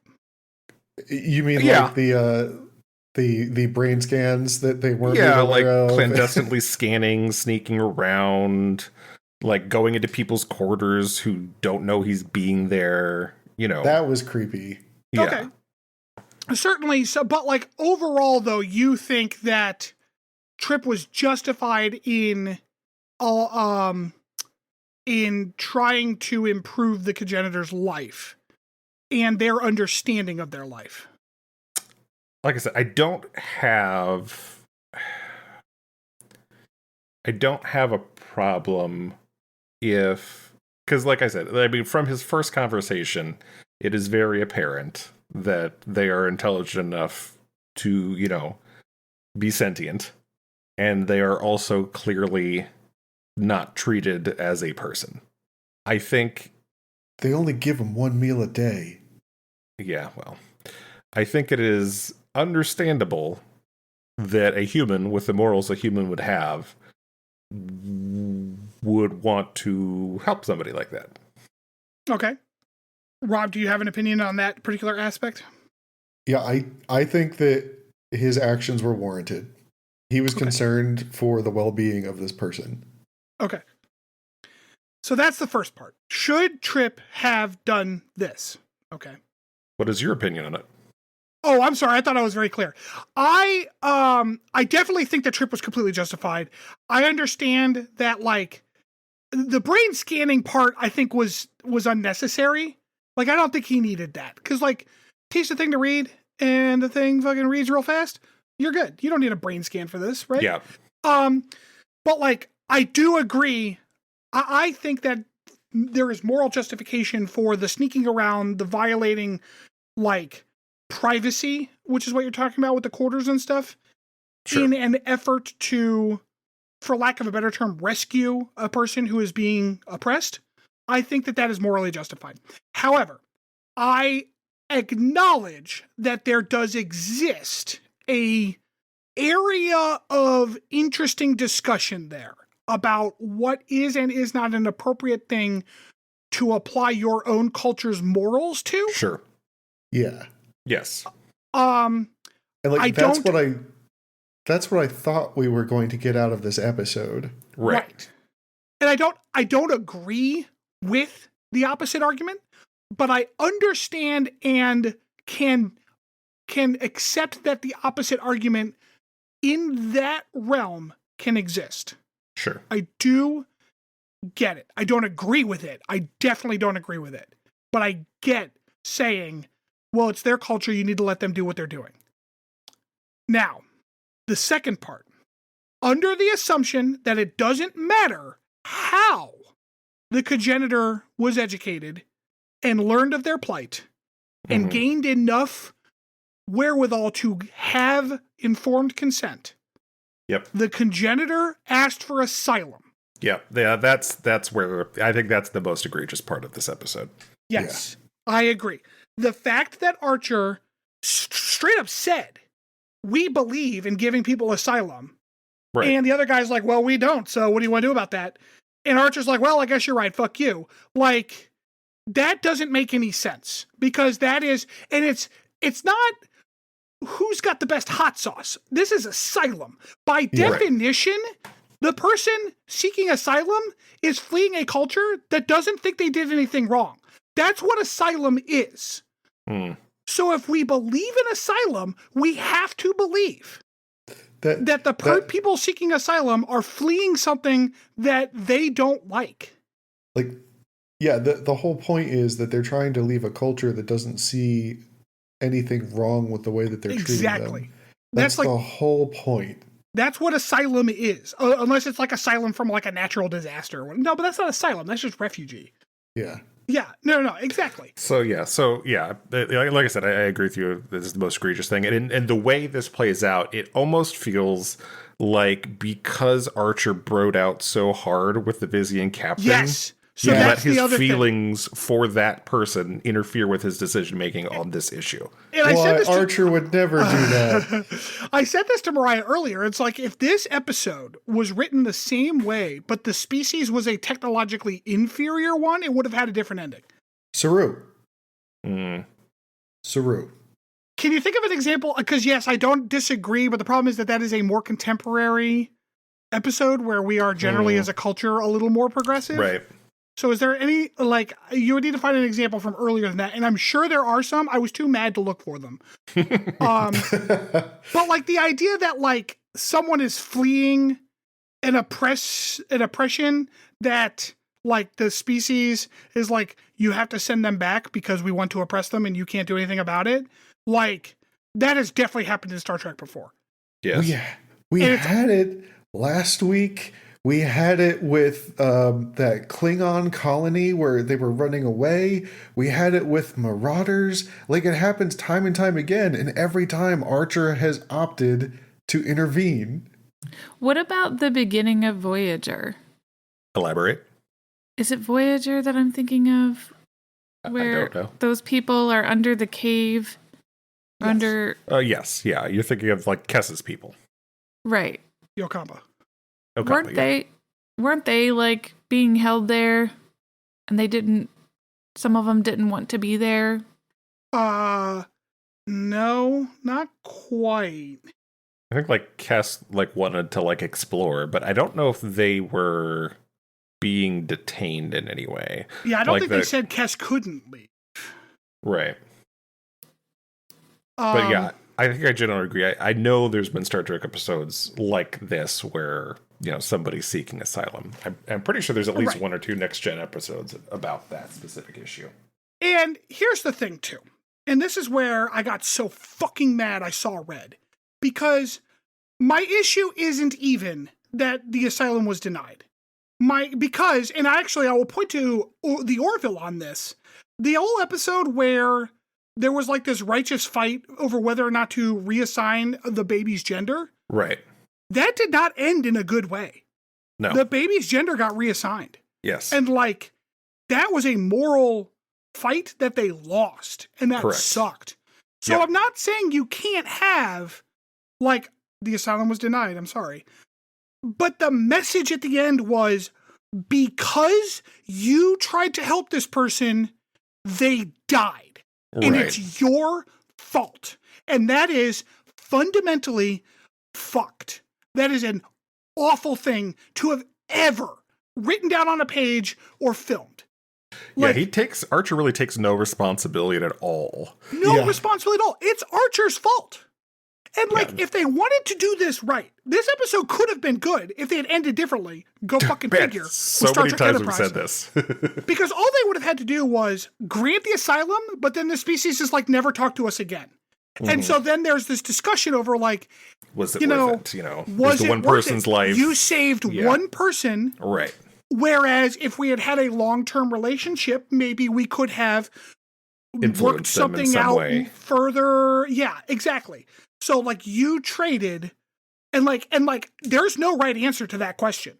Speaker 1: You mean like the brain scans that they weren't made aware
Speaker 4: like
Speaker 1: of?
Speaker 4: clandestinely scanning, sneaking around, like going into people's quarters who don't know he's being there.
Speaker 1: That was creepy.
Speaker 4: Yeah.
Speaker 2: Okay, certainly. So, but like overall, though, you think that Trip was justified in trying to improve the Cogenitor's life and their understanding of their life.
Speaker 4: Like I said, I don't have a problem because like I said, I mean, from his first conversation, it is very apparent that they are intelligent enough to, be sentient, and they are also clearly not treated as a person. I think
Speaker 1: they only give him one meal a day.
Speaker 4: Yeah, well, I think it is understandable that a human with the morals a human would have would want to help somebody like that.
Speaker 2: Okay. Rob, do you have an opinion on that particular aspect?
Speaker 1: Yeah, I think that his actions were warranted. He was concerned for the well-being of this person.
Speaker 2: Okay. So that's the first part. Should Trip have done this? Okay.
Speaker 4: What is your opinion on it?
Speaker 2: Oh, I'm sorry. I thought I was very clear. I definitely think that Trip was completely justified. I understand that, like, the brain scanning part, I think was unnecessary. Like, I don't think he needed that. Because, like, teach the thing to read, and the thing fucking reads real fast. You're good. You don't need a brain scan for this, right?
Speaker 4: Yeah.
Speaker 2: But, like, I do agree. I think that there is moral justification for the sneaking around, the violating, like, privacy, which is what you're talking about with the quarters and stuff,
Speaker 4: sure,
Speaker 2: in an effort to, for lack of a better term, rescue a person who is being oppressed. I think that is morally justified. However, I acknowledge that there does exist a area of interesting discussion there about what is and is not an appropriate thing to apply your own culture's morals to.
Speaker 4: Sure.
Speaker 1: Yeah.
Speaker 4: Yes.
Speaker 1: And like that's what I thought we were going to get out of this episode.
Speaker 4: Right.
Speaker 2: And I don't agree with the opposite argument, but I understand and can accept that the opposite argument in that realm can exist.
Speaker 4: Sure.
Speaker 2: I do get it. I don't agree with it. I definitely don't agree with it. But I get saying, well, it's their culture. You need to let them do what they're doing. Now, the second part, under the assumption that it doesn't matter how the Cogenitor was educated and learned of their plight and gained enough wherewithal to have informed consent.
Speaker 4: Yep.
Speaker 2: The Cogenitor asked for asylum.
Speaker 4: Yeah, that's where I think that's the most egregious part of this episode.
Speaker 2: Yes, yeah. I agree. The fact that Archer straight up said, we believe in giving people asylum. Right. And the other guy's like, well, we don't. So what do you want to do about that? And Archer's like, well, I guess you're right. Fuck you. Like, that doesn't make any sense because that is, and it's not who's got the best hot sauce. This is asylum. By definition, the person seeking asylum is fleeing a culture that doesn't think they did anything wrong. That's what asylum is. So if we believe in asylum, we have to believe that the people seeking asylum are fleeing something that they don't like.
Speaker 1: Like, yeah, the whole point is that they're trying to leave a culture that doesn't see anything wrong with the way that they're treating them. That's like the whole point.
Speaker 2: That's what asylum is. Unless it's like asylum from like a natural disaster. No, but that's not asylum. That's just refugee.
Speaker 1: Yeah.
Speaker 2: Yeah. No, exactly.
Speaker 4: So yeah. Like I said, I agree with you. This is the most egregious thing. And the way this plays out, it almost feels like because Archer broed out so hard with the Vizian captain.
Speaker 2: Yes. So
Speaker 4: that's
Speaker 2: let his
Speaker 4: feelings for that person interfere with his decision making on this issue.
Speaker 1: And Archer would never do that.
Speaker 2: I said this to Mariah earlier. It's like if this episode was written the same way, but the species was a technologically inferior one, it would have had a different ending.
Speaker 1: Saru.
Speaker 2: Can you think of an example? Because yes, I don't disagree, but the problem is that is a more contemporary episode where we are generally as a culture a little more progressive.
Speaker 4: Right.
Speaker 2: So is there any, like, you would need to find an example from earlier than that, and I'm sure there are some. I was too mad to look for them. But like the idea that like someone is fleeing an oppression that like the species is like, you have to send them back because we want to oppress them and you can't do anything about it. Like that has definitely happened in Star Trek before.
Speaker 4: Yes.
Speaker 1: We had it last week. We had it with that Klingon colony where they were running away. We had it with Marauders. Like, it happens time and time again, and every time Archer has opted to intervene.
Speaker 5: What about the beginning of Voyager?
Speaker 4: Elaborate.
Speaker 5: Is it Voyager that I'm thinking of? Where
Speaker 4: I don't know.
Speaker 5: Those people are under the cave?
Speaker 2: Yes.
Speaker 4: Yes. Yeah. You're thinking of, like, Kess's people.
Speaker 5: Right.
Speaker 2: Yokamba.
Speaker 5: Weren't they like being held there and some of them didn't want to be there?
Speaker 2: No, not quite.
Speaker 4: I think like Kess like wanted to like explore, but I don't know if they were being detained in any way.
Speaker 2: Yeah, I don't think they said Kess couldn't leave.
Speaker 4: Right. But yeah, I think I generally agree. I know there's been Star Trek episodes like this where, you know, somebody's seeking asylum. I'm pretty sure there's at least one or two Next Gen episodes about that specific issue.
Speaker 2: And here's the thing, too. And this is where I got so fucking mad I saw red. Because my issue isn't even that the asylum was denied. I will point to the Orville on this. The whole episode where there was like this righteous fight over whether or not to reassign the baby's gender.
Speaker 4: Right.
Speaker 2: That did not end in a good way.
Speaker 4: No.
Speaker 2: The baby's gender got reassigned.
Speaker 4: Yes.
Speaker 2: And like, that was a moral fight that they lost. And that
Speaker 4: Correct.
Speaker 2: sucked. So I'm not saying you can't have, like, the asylum was denied. I'm sorry. But the message at the end was, because you tried to help this person, they died. And it's your fault. And that is fundamentally fucked. That is an awful thing to have ever written down on a page or filmed.
Speaker 4: Like, Archer really takes no responsibility at all.
Speaker 2: No responsibility at all. It's Archer's fault. And like, if they wanted to do this right, this episode could have been good if they had ended differently. Go fucking figure.
Speaker 4: So many times we've said this.
Speaker 2: Because all they would have had to do was grant the asylum, but then the species is like, never talk to us again. Mm-hmm. And so then there's this discussion over like,
Speaker 4: was it worth it? You know, was the one person's life?
Speaker 2: You saved one person.
Speaker 4: Right.
Speaker 2: Whereas if we had had a long-term relationship, maybe we could have worked something out further. Yeah, exactly. So like you traded and there's no right answer to that question.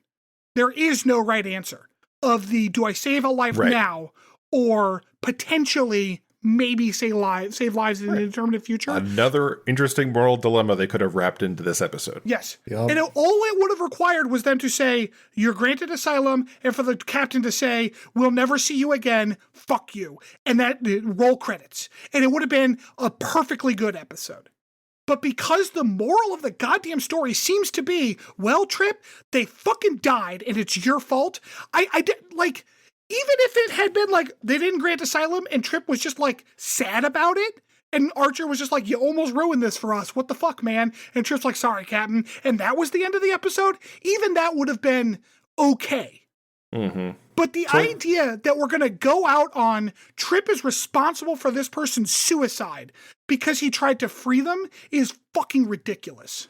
Speaker 2: There is no right answer of do I save a life now or potentially maybe save lives in an indeterminate future?
Speaker 4: Another interesting moral dilemma they could have wrapped into this episode.
Speaker 2: Yes. Yep. And all it would have required was them to say, you're granted asylum, and for the captain to say, we'll never see you again, fuck you. And that roll credits. And it would have been a perfectly good episode. But because the moral of the goddamn story seems to be, well, Trip, they fucking died and it's your fault. I did like, even if it had been like, they didn't grant asylum and Trip was just like sad about it. And Archer was just like, you almost ruined this for us. What the fuck, man? And Trip's like, sorry, Captain. And that was the end of the episode. Even that would have been okay.
Speaker 4: Mm-hmm.
Speaker 2: But the idea that we're going to go out on Trip is responsible for this person's suicide because he tried to free them is fucking ridiculous.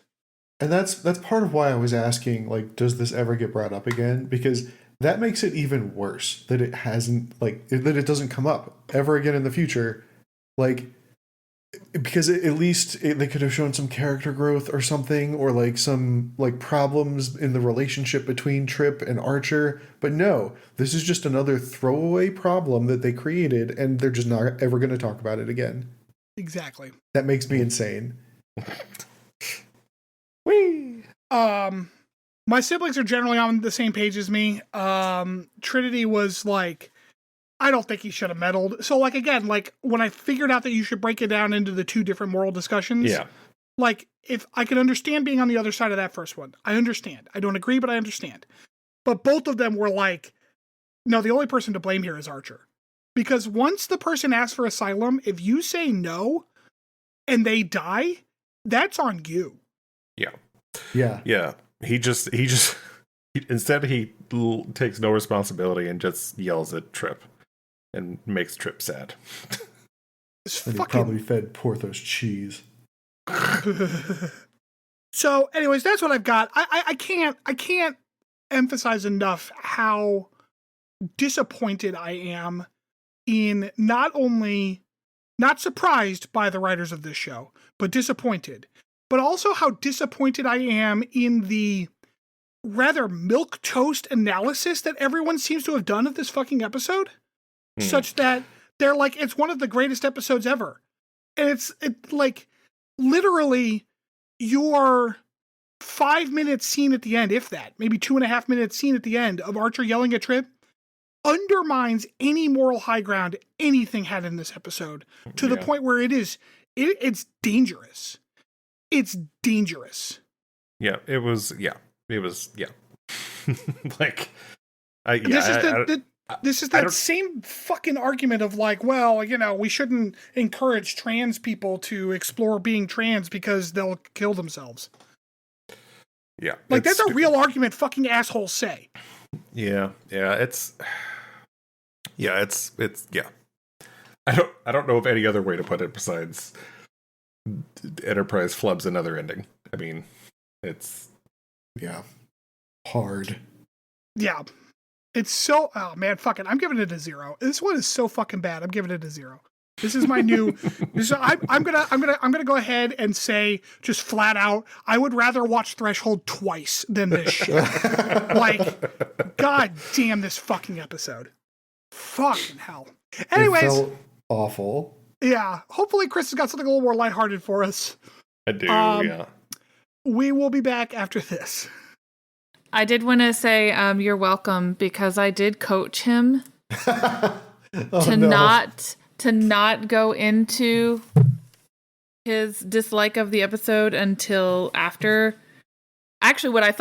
Speaker 1: And that's part of why I was asking, like, does this ever get brought up again? Because that makes it even worse that it hasn't, like, that it doesn't come up ever again in the future. Like, Because at least they could have shown some character growth or something, or like some like problems in the relationship between Trip and Archer. But no, this is just another throwaway problem that they created, and they're just not ever going to talk about it again.
Speaker 2: Exactly.
Speaker 1: That makes me insane.
Speaker 2: Whee! My siblings are generally on the same page as me. Trinity was like, I don't think he should have meddled. So, like, again, like, when I figured out that you should break it down into the two different moral discussions, like, if I could understand being on the other side of that first one, I understand. I don't agree, but I understand. But both of them were like, no, the only person to blame here is Archer. Because once the person asks for asylum, if you say no and they die, that's on you.
Speaker 4: Yeah.
Speaker 1: Yeah.
Speaker 4: Yeah. He just instead he takes no responsibility and just yells at Trip and makes Trip sad.
Speaker 1: And he probably fed Porthos cheese.
Speaker 2: So, anyways, that's what I've got. I can't emphasize enough how disappointed I am in not surprised by the writers of this show, but disappointed. But also how disappointed I am in the rather milquetoast analysis that everyone seems to have done of this fucking episode. Such that they're like, it's one of the greatest episodes ever. And it's like literally your 5-minute scene at the end, if that, maybe 2.5 minute scene at the end of Archer yelling at Trip undermines any moral high ground anything had in this episode to the point where it's dangerous. It's dangerous.
Speaker 4: Yeah, it was. Like,
Speaker 2: this is that same fucking argument of like, well, you know, we shouldn't encourage trans people to explore being trans because they'll kill themselves.
Speaker 4: Yeah.
Speaker 2: Like, that's a real argument fucking assholes say.
Speaker 4: Yeah. I don't know of any other way to put it besides Enterprise flubs another ending. I mean, it's
Speaker 1: hard.
Speaker 2: Yeah. It's so, oh man, fuck it. I'm giving it a 0. This one is so fucking bad. I'm giving it a 0. This is my new, I'm gonna go ahead and say just flat out, I would rather watch Threshold twice than this shit. Like, god damn this fucking episode. Fucking hell. Anyways.
Speaker 1: It felt awful.
Speaker 2: Yeah. Hopefully Chris has got something a little more lighthearted for us.
Speaker 4: I do, yeah.
Speaker 2: We will be back after this.
Speaker 5: I did want to say you're welcome because I did coach him to not go into his dislike of the episode until after. Actually, what I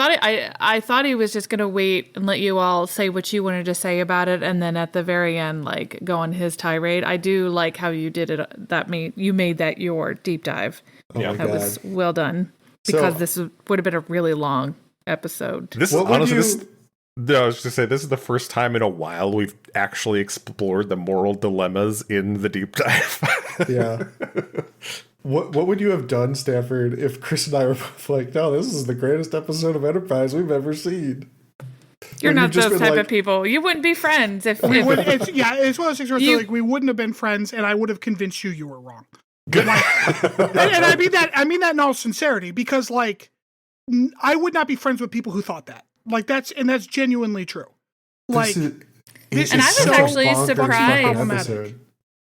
Speaker 5: thought he was just going to wait and let you all say what you wanted to say about it, and then at the very end, like, go on his tirade. I do like how you did it. You made that your deep dive.
Speaker 1: Yeah,
Speaker 5: that was well done because this would have been a really long episode.
Speaker 4: This is honestly, I was just gonna say, this is the first time in a while we've actually explored the moral dilemmas in the deep dive.
Speaker 1: Yeah. What would you have done, Stanford, if Chris and I were both like, no, this is the greatest episode of Enterprise we've ever seen?
Speaker 5: You're not those type of people. You wouldn't be friends if
Speaker 2: it's one of those things where like, we wouldn't have been friends, and I would have convinced you were wrong. Like, and I mean that in all sincerity, because like, I would not be friends with people who thought that. Like, that's genuinely true. Like,
Speaker 5: and I was actually surprised.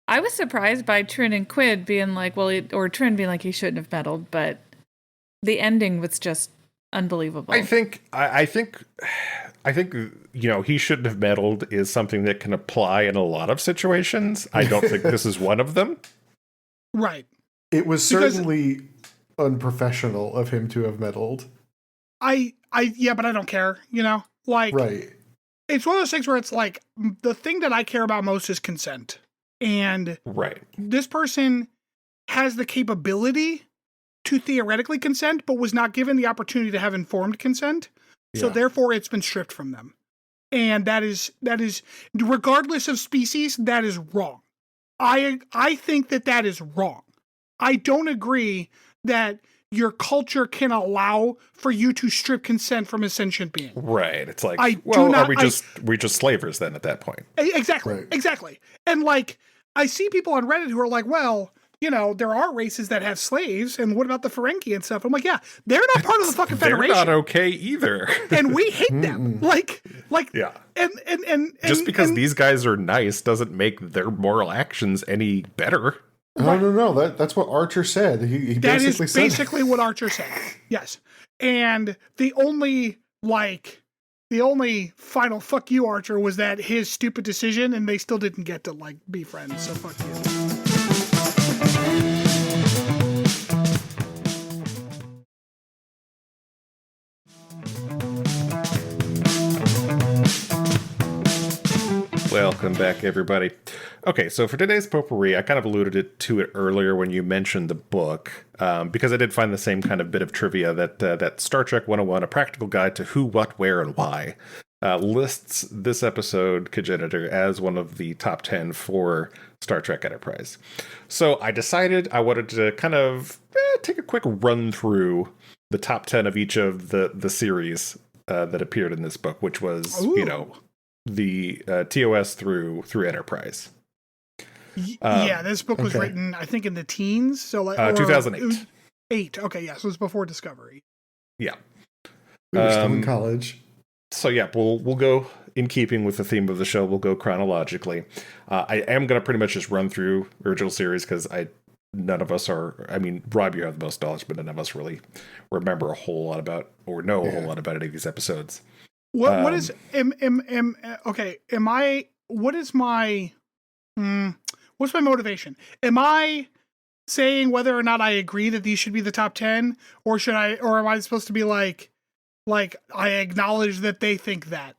Speaker 5: I was surprised by Trin and Quid being like, or Trin being like, he shouldn't have meddled, but the ending was just unbelievable.
Speaker 4: I think, you know, he shouldn't have meddled is something that can apply in a lot of situations. I don't think this is one of them.
Speaker 2: Right.
Speaker 1: It was certainly unprofessional of him to have meddled.
Speaker 2: Yeah, but I don't care, you know? Like,
Speaker 1: right.
Speaker 2: It's one of those things where it's like, the thing that I care about most is consent. And this person has the capability to theoretically consent, but was not given the opportunity to have informed consent. Yeah. So therefore it's been stripped from them. And that is regardless of species, that is wrong. I think that is wrong. I don't agree that your culture can allow for you to strip consent from a sentient being.
Speaker 4: Right. It's like, are we just slavers then at that point?
Speaker 2: Exactly.
Speaker 1: Right.
Speaker 2: Exactly. And like, I see people on Reddit who are like, well, there are races that have slaves, and what about the Ferengi and stuff? I'm like, yeah, they're not part of the fucking
Speaker 4: They're
Speaker 2: Federation.
Speaker 4: not okay either.
Speaker 2: And we hate them. Like,
Speaker 4: yeah.
Speaker 2: And
Speaker 4: just because these guys are nice doesn't make their moral actions any better.
Speaker 1: No. That's what Archer said. He
Speaker 2: that
Speaker 1: basically
Speaker 2: is
Speaker 1: said
Speaker 2: basically what Archer said. Yes. And the only final fuck you, Archer, was that his stupid decision, and they still didn't get to be friends. So fuck you.
Speaker 4: Welcome back, everybody. Okay, so for today's potpourri, I kind of alluded to it earlier when you mentioned the book, because I did find the same kind of bit of trivia that Star Trek 101, A Practical Guide to Who, What, Where, and Why, lists this episode, Cogenitor, as one of the top 10 for Star Trek Enterprise. So I decided I wanted to kind of take a quick run through the top 10 of each of the series that appeared in this book, which was, the TOS through Enterprise.
Speaker 2: Yeah, this book was written, I think, in the teens. So 2008. Okay, yeah, so it was before Discovery.
Speaker 4: Yeah.
Speaker 1: We were still in college.
Speaker 4: So yeah, we'll go in keeping with the theme of the show. We'll go chronologically. I am going to pretty much just run through original series because none of us are. I mean, Rob, you have the most knowledge, but none of us really remember a whole lot about or know a whole lot about any of these episodes.
Speaker 2: What is what's my motivation? Am I saying whether or not I agree that these should be the top 10, or am I supposed to be like I acknowledge that they think that?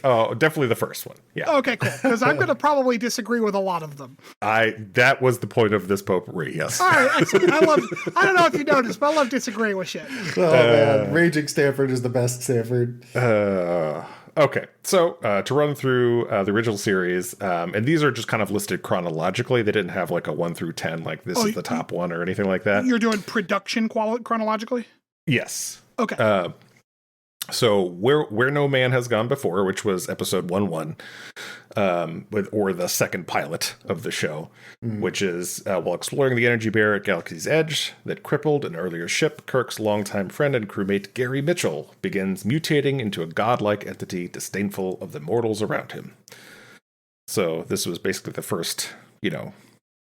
Speaker 4: Oh, definitely the first one. Yeah.
Speaker 2: Okay, cool. Because I'm going to probably disagree with a lot of them.
Speaker 4: That was the point of this potpourri. Yes.
Speaker 2: All right. I don't know if you noticed, but I love disagreeing with shit.
Speaker 1: Oh man, Raging Stanford is the best Stanford.
Speaker 4: Okay, so to run through the original series, and these are just kind of listed chronologically. They didn't have like a 1 through 10, like this is the top one or anything like that.
Speaker 2: You're doing production chronologically?
Speaker 4: Yes.
Speaker 2: Okay.
Speaker 4: So where no man has gone before, which was episode 1-1, or the second pilot of the show, which is while exploring the energy bear at Galaxy's Edge that crippled an earlier ship, Kirk's longtime friend and crewmate Gary Mitchell begins mutating into a godlike entity disdainful of the mortals around him. So this was basically the first,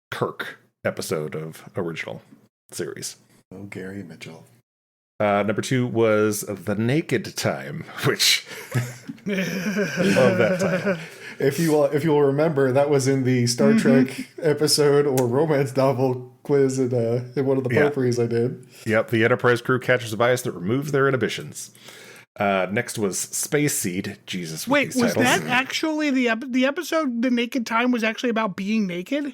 Speaker 4: Kirk episode of original series.
Speaker 1: Oh, Gary Mitchell.
Speaker 4: Number 2 was The Naked Time, which love that title.
Speaker 1: If you will remember, that was in the Star Trek episode or romance novel quiz in one of the potpourris I did.
Speaker 4: Yep, the Enterprise crew catches a virus that removes their inhibitions. Next was Space Seed. Jesus,
Speaker 2: wait, was that actually the episode? The Naked Time was actually about being naked.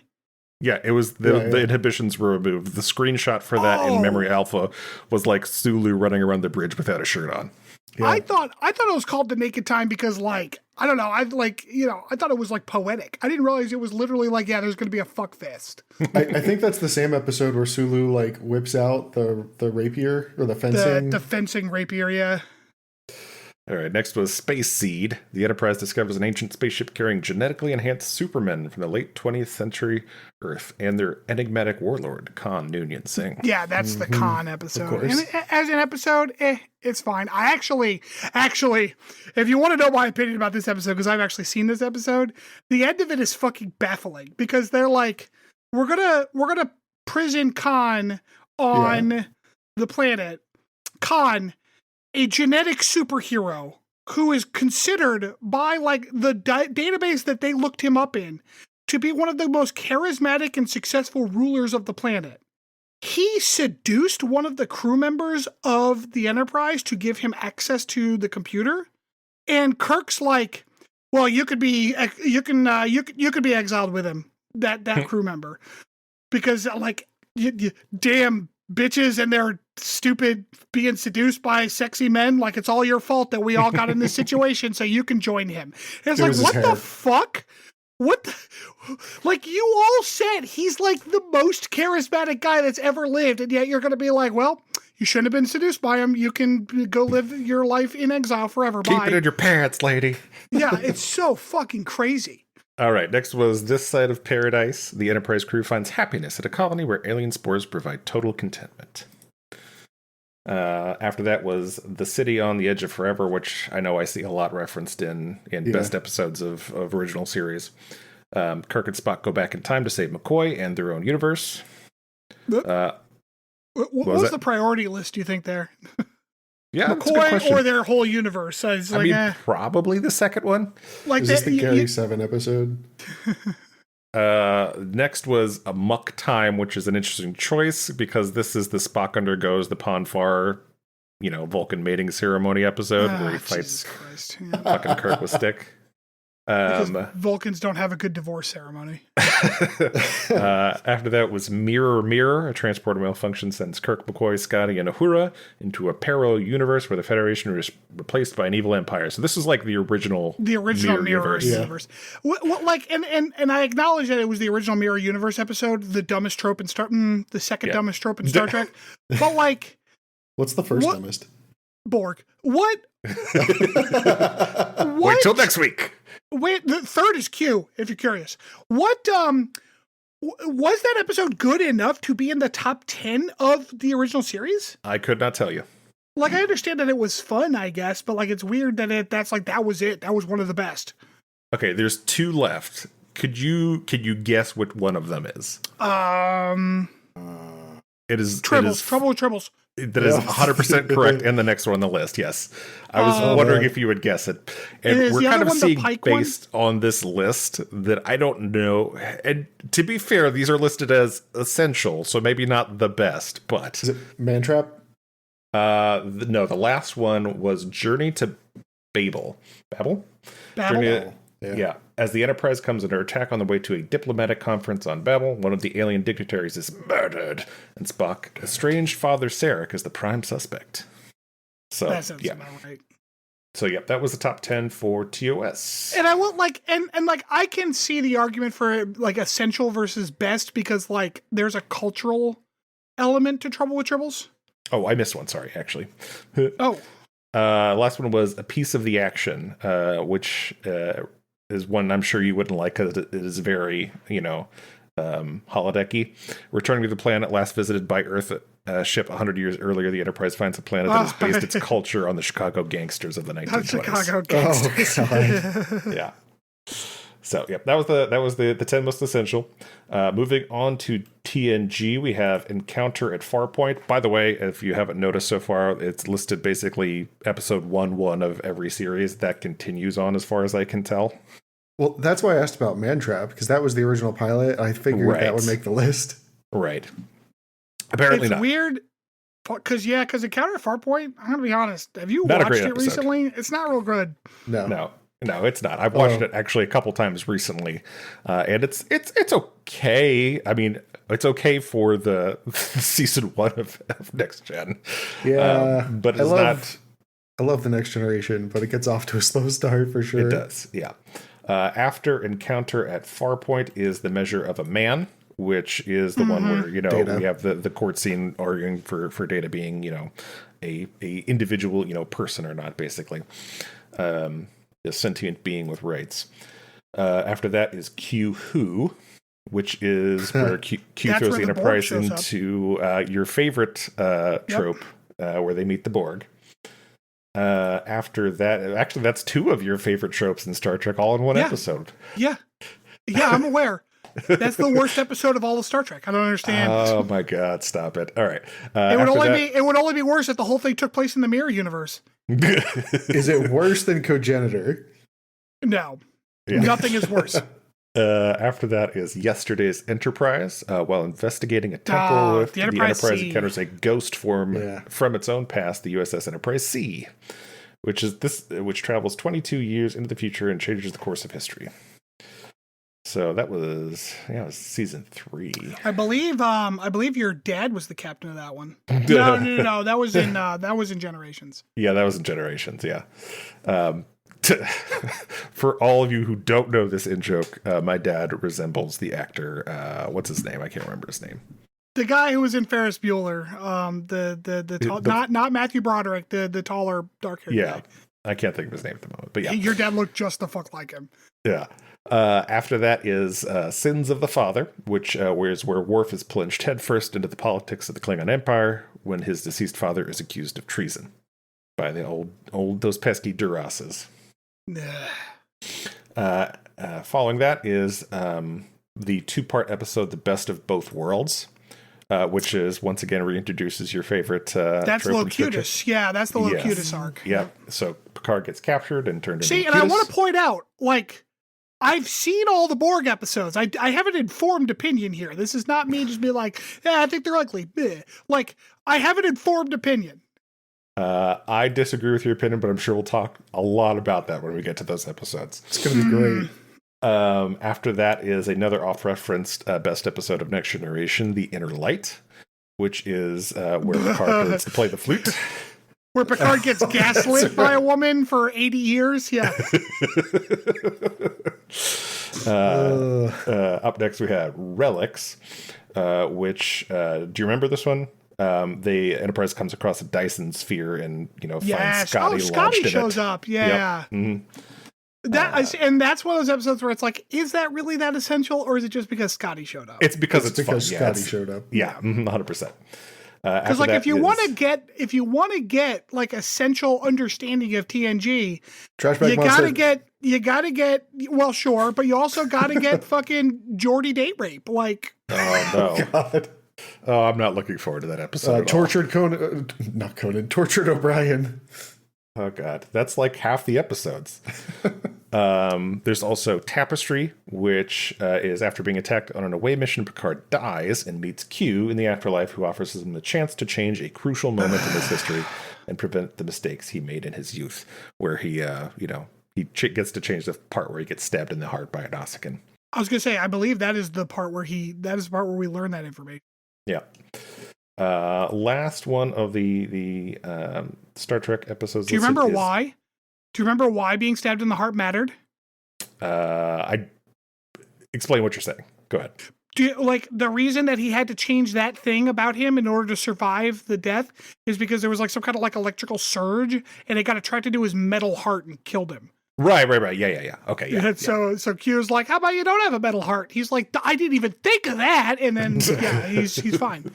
Speaker 4: Yeah, it was the inhibitions were removed. The screenshot for that in Memory Alpha was like Sulu running around the bridge without a shirt on.
Speaker 2: Yeah. I thought it was called The Naked Time because I don't know, I thought it was like poetic. I didn't realize it was literally like, there's going to be a fuck fest.
Speaker 1: I think that's the same episode where Sulu like whips out the rapier or the fencing.
Speaker 2: The fencing rapier, yeah.
Speaker 4: All right, next was Space Seed. The Enterprise discovers an ancient spaceship carrying genetically enhanced supermen from the late 20th century Earth and their enigmatic warlord, Khan Noonien Singh.
Speaker 2: Yeah, that's the Khan episode. And as an episode, it's fine. I actually, if you want to know my opinion about this episode, because I've actually seen this episode, the end of it is fucking baffling because they're like, we're gonna prison Khan on the planet. Khan, a genetic superhero who is considered by the database that they looked him up in to be one of the most charismatic and successful rulers of the planet. He seduced one of the crew members of the Enterprise to give him access to the computer. And Kirk's like, well, you could be exiled with him, that crew member, because you damn bitches and they're stupid being seduced by sexy men, it's all your fault that we all got in this situation, so you can join him. And it's what the fuck? You all said he's the most charismatic guy that's ever lived, and yet you're gonna be like, well, you shouldn't have been seduced by him. You can go live your life in exile forever.
Speaker 4: Keep it in your pants, lady.
Speaker 2: Yeah, it's so fucking crazy.
Speaker 4: All right, next was This Side of Paradise. The Enterprise crew finds happiness at a colony where alien spores provide total contentment. After that was The City on the Edge of Forever, which I know I see a lot referenced in best episodes of original series. Kirk and Spock go back in time to save McCoy and their own universe.
Speaker 2: What was the priority list, do you think, there?
Speaker 4: Yeah,
Speaker 2: McCoy or their whole universe? I mean,
Speaker 4: probably the second one.
Speaker 1: Is this the Gary 7 episode?
Speaker 4: Next was Amok Time, which is an interesting choice because this is the Spock undergoes the Ponfar, Vulcan mating ceremony episode where he fights fucking Kirk with stick.
Speaker 2: Because Vulcans don't have a good divorce ceremony.
Speaker 4: After that was Mirror Mirror. A transporter malfunction sends Kirk, McCoy, Scotty, and Uhura into a parallel universe where the Federation is replaced by an evil empire. So this is like the original Mirror universe.
Speaker 2: And I acknowledge that it was the original Mirror Universe episode, the dumbest trope in the second dumbest trope in Star Trek. But like,
Speaker 1: what's the first dumbest?
Speaker 2: Borg. What?
Speaker 4: Wait till next week.
Speaker 2: Wait, the third is Q, if you're curious. What, was that episode good enough to be in the top 10 of the original series?
Speaker 4: I could not tell you.
Speaker 2: Like, I understand that it was fun, I guess, but like, it's weird that that was it. That was one of the best.
Speaker 4: Okay, there's two left. Could you guess what one of them is? It is
Speaker 2: Tribbles. Trouble with Tribbles.
Speaker 4: That is 100% correct, and the next one on the list, yes. I was wondering if you would guess it. And we're kind of seeing based on this list that I don't know. And to be fair, these are listed as essential, so maybe not the best, but...
Speaker 1: Is it Mantrap?
Speaker 4: No, the last one was Journey to Babel. Babel? Yeah. As the Enterprise comes under attack on the way to a diplomatic conference on Babel, one of the alien dignitaries is murdered, and Spock, estranged father Sarek, is the prime suspect. So,
Speaker 2: that sounds about right.
Speaker 4: So, that was the top 10 for TOS.
Speaker 2: And I will I can see the argument for like essential versus best because like there's a cultural element to Trouble with Tribbles.
Speaker 4: Oh, I missed one. Sorry, actually.
Speaker 2: Last
Speaker 4: one was A Piece of the Action, which is one I'm sure you wouldn't like because it is very, holodecky. Returning to the planet last visited by Earth ship 100 years earlier, the Enterprise finds a planet that has based its culture on the Chicago gangsters of the 1920s.
Speaker 2: Chicago gangsters.
Speaker 1: Oh, God.
Speaker 4: Yeah. So, that was the 10 most essential. Moving on to TNG, we have Encounter at Farpoint. By the way, if you haven't noticed so far, it's listed basically episode 1 of every series. That continues on as far as I can tell.
Speaker 1: Well, that's why I asked about Mantrap, because that was the original pilot. I figured that would make the list.
Speaker 4: Right. Apparently not.
Speaker 2: It's weird, because Encounter at Farpoint, I'm going to be honest, have you watched it recently? It's not real good.
Speaker 4: No, it's not. I've watched it actually a couple times recently, and it's okay. I mean, it's okay for the season 1 of Next Gen.
Speaker 1: Yeah,
Speaker 4: but it's not.
Speaker 1: I love the Next Generation, but it gets off to a slow start for sure.
Speaker 4: It does, yeah. After Encounter at Farpoint is The Measure of a Man, which is the one where
Speaker 1: Data.
Speaker 4: we have the court scene arguing for Data being a individual person or not, basically. A sentient being with rights. After that is Q Who, which is where Q throws the Enterprise into your favorite trope, where they meet the Borg. After that, actually, that's 2 of your favorite tropes in Star Trek all in one episode.
Speaker 2: Yeah, I'm aware. That's the worst episode of all of Star Trek. I don't understand.
Speaker 4: Oh my God, stop it. All right.
Speaker 2: It would only be worse if the whole thing took place in the Mirror Universe.
Speaker 1: Is it worse than Cogenitor?
Speaker 2: No. Yeah. Nothing is worse.
Speaker 4: After that is Yesterday's Enterprise. While investigating a temple, the Enterprise encounters a ghost form from its own past, the USS Enterprise C, which travels 22 years into the future and changes the course of history. So that was season 3.
Speaker 2: I believe your dad was the captain of that one. No. That was in Generations.
Speaker 4: Yeah, that was in Generations. Yeah. For all of you who don't know this in-joke, my dad resembles the actor. What's his name? I can't remember his name.
Speaker 2: The guy who was in Ferris Bueller. Not Matthew Broderick. The taller, dark-haired guy.
Speaker 4: I can't think of his name at the moment, but yeah.
Speaker 2: Your dad looked just the fuck like him.
Speaker 4: Yeah. After that is Sins of the Father, which whereas where Worf is plunged headfirst into the politics of the Klingon Empire when his deceased father is accused of treason by the old those pesky Durases. Following that is the 2-part episode, The Best of Both Worlds, which is once again reintroduces your favorite.
Speaker 2: That's Locutus. Yeah, that's the Locutus arc.
Speaker 4: Yep. So Picard gets captured and turned into
Speaker 2: and I want to point out, like, I've seen all the Borg episodes. I have an informed opinion here. This is not me just being like, yeah, I think they're ugly. Bleh. Like, I have an informed opinion.
Speaker 4: I disagree with your opinion, but I'm sure we'll talk a lot about that when we get to those episodes.
Speaker 1: It's going to be great.
Speaker 4: After that is another off-referenced best episode of Next Generation, The Inner Light, which is where Picard learns to play the flute.
Speaker 2: Where Picard gets gaslit by a woman for 80 years? Yeah.
Speaker 4: Up next we have Relics, which, do you remember this one? The Enterprise comes across a Dyson sphere and, finds Scotty lodged in it.
Speaker 2: shows up. Yeah.
Speaker 4: Yep. Mm-hmm.
Speaker 2: And that's one of those episodes where it's like, is that really that essential, or is it just because Scotty showed up?
Speaker 4: It's because
Speaker 1: Scotty showed up.
Speaker 4: Yeah, 100%.
Speaker 2: Because like if you want to get like essential understanding of TNG, you gotta get well, sure, but you also gotta get fucking Geordie date rape. Like,
Speaker 4: oh no, God. Oh, I'm not looking forward to that episode.
Speaker 1: Tortured Tortured O'Brien.
Speaker 4: Oh God, that's like half the episodes. There's also Tapestry, which is after being attacked on an away mission, Picard dies and meets Q in the afterlife, who offers him the chance to change a crucial moment in his history and prevent the mistakes he made in his youth, where he gets to change the part where he gets stabbed in the heart by a Nausicaan.
Speaker 2: I was gonna say, I believe that is the part where we learn that information.
Speaker 4: Yeah. Last one of the Star Trek episodes.
Speaker 2: Do you remember why? Do you remember why being stabbed in the heart mattered?
Speaker 4: I explain what you're saying. Go ahead.
Speaker 2: Do you, like, the reason that he had to change that thing about him in order to survive the death is because there was like some kind of like electrical surge, and it got attracted to his metal heart and killed him.
Speaker 4: Right. Yeah. Okay, yeah.
Speaker 2: And so Q's like, how about you don't have a metal heart? He's like, I didn't even think of that. And then, he's fine.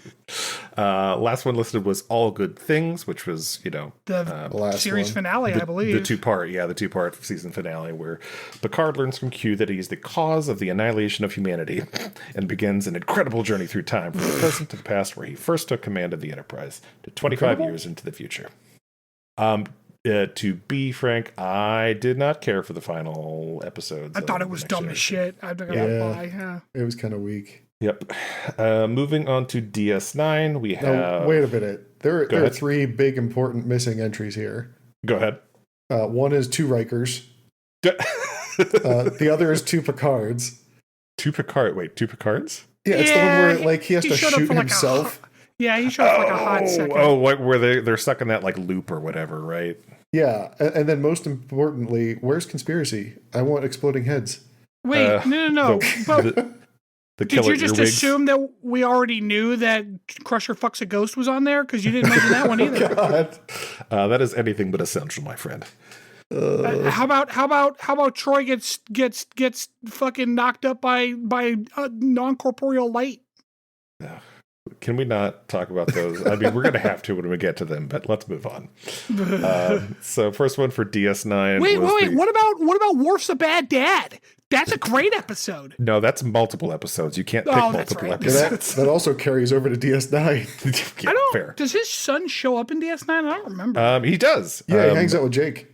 Speaker 4: Last one listed was All Good Things, which was,
Speaker 2: the series finale, I believe.
Speaker 4: The two-part season finale, where Picard learns from Q that he's the cause of the annihilation of humanity and begins an incredible journey through time from the present to the past, where he first took command of the Enterprise to 25 years into the future. To be frank, I did not care for the final episodes.
Speaker 2: I thought it was dumb as shit. I'm not gonna lie. Yeah.
Speaker 1: It was kind of weak.
Speaker 4: Yep. Moving on to DS9, we have...
Speaker 1: No, wait a minute. There are 3 big important missing entries here.
Speaker 4: Go ahead.
Speaker 1: One is 2 Rikers. The other is 2 Picards.
Speaker 4: 2 Picards? Wait, 2 Picards?
Speaker 1: Yeah, it's the one where like he has to shoot himself.
Speaker 2: He showed up for like a hot second.
Speaker 4: Where they're stuck in that like loop or whatever, right?
Speaker 1: Yeah, and then most importantly, where's Conspiracy? I want exploding heads.
Speaker 2: Wait, no. But did you just assume that we already knew that Crusher Fucks a Ghost was on there? Because you didn't mention that one either.
Speaker 1: God.
Speaker 4: That is anything but essential, my friend.
Speaker 2: How about Troy gets fucking knocked up by non-corporeal light?
Speaker 4: Can we not talk about those? I mean, we're going to have to when we get to them, but let's move on. So first one for DS9.
Speaker 2: Wait. What about Worf's a bad dad? That's a great episode.
Speaker 4: No, that's multiple episodes. You can't pick multiple episodes.
Speaker 1: That also carries over to DS9.
Speaker 4: Yeah, fair.
Speaker 2: Does his son show up in DS9? I don't remember.
Speaker 4: He does.
Speaker 1: Yeah, he hangs out with Jake.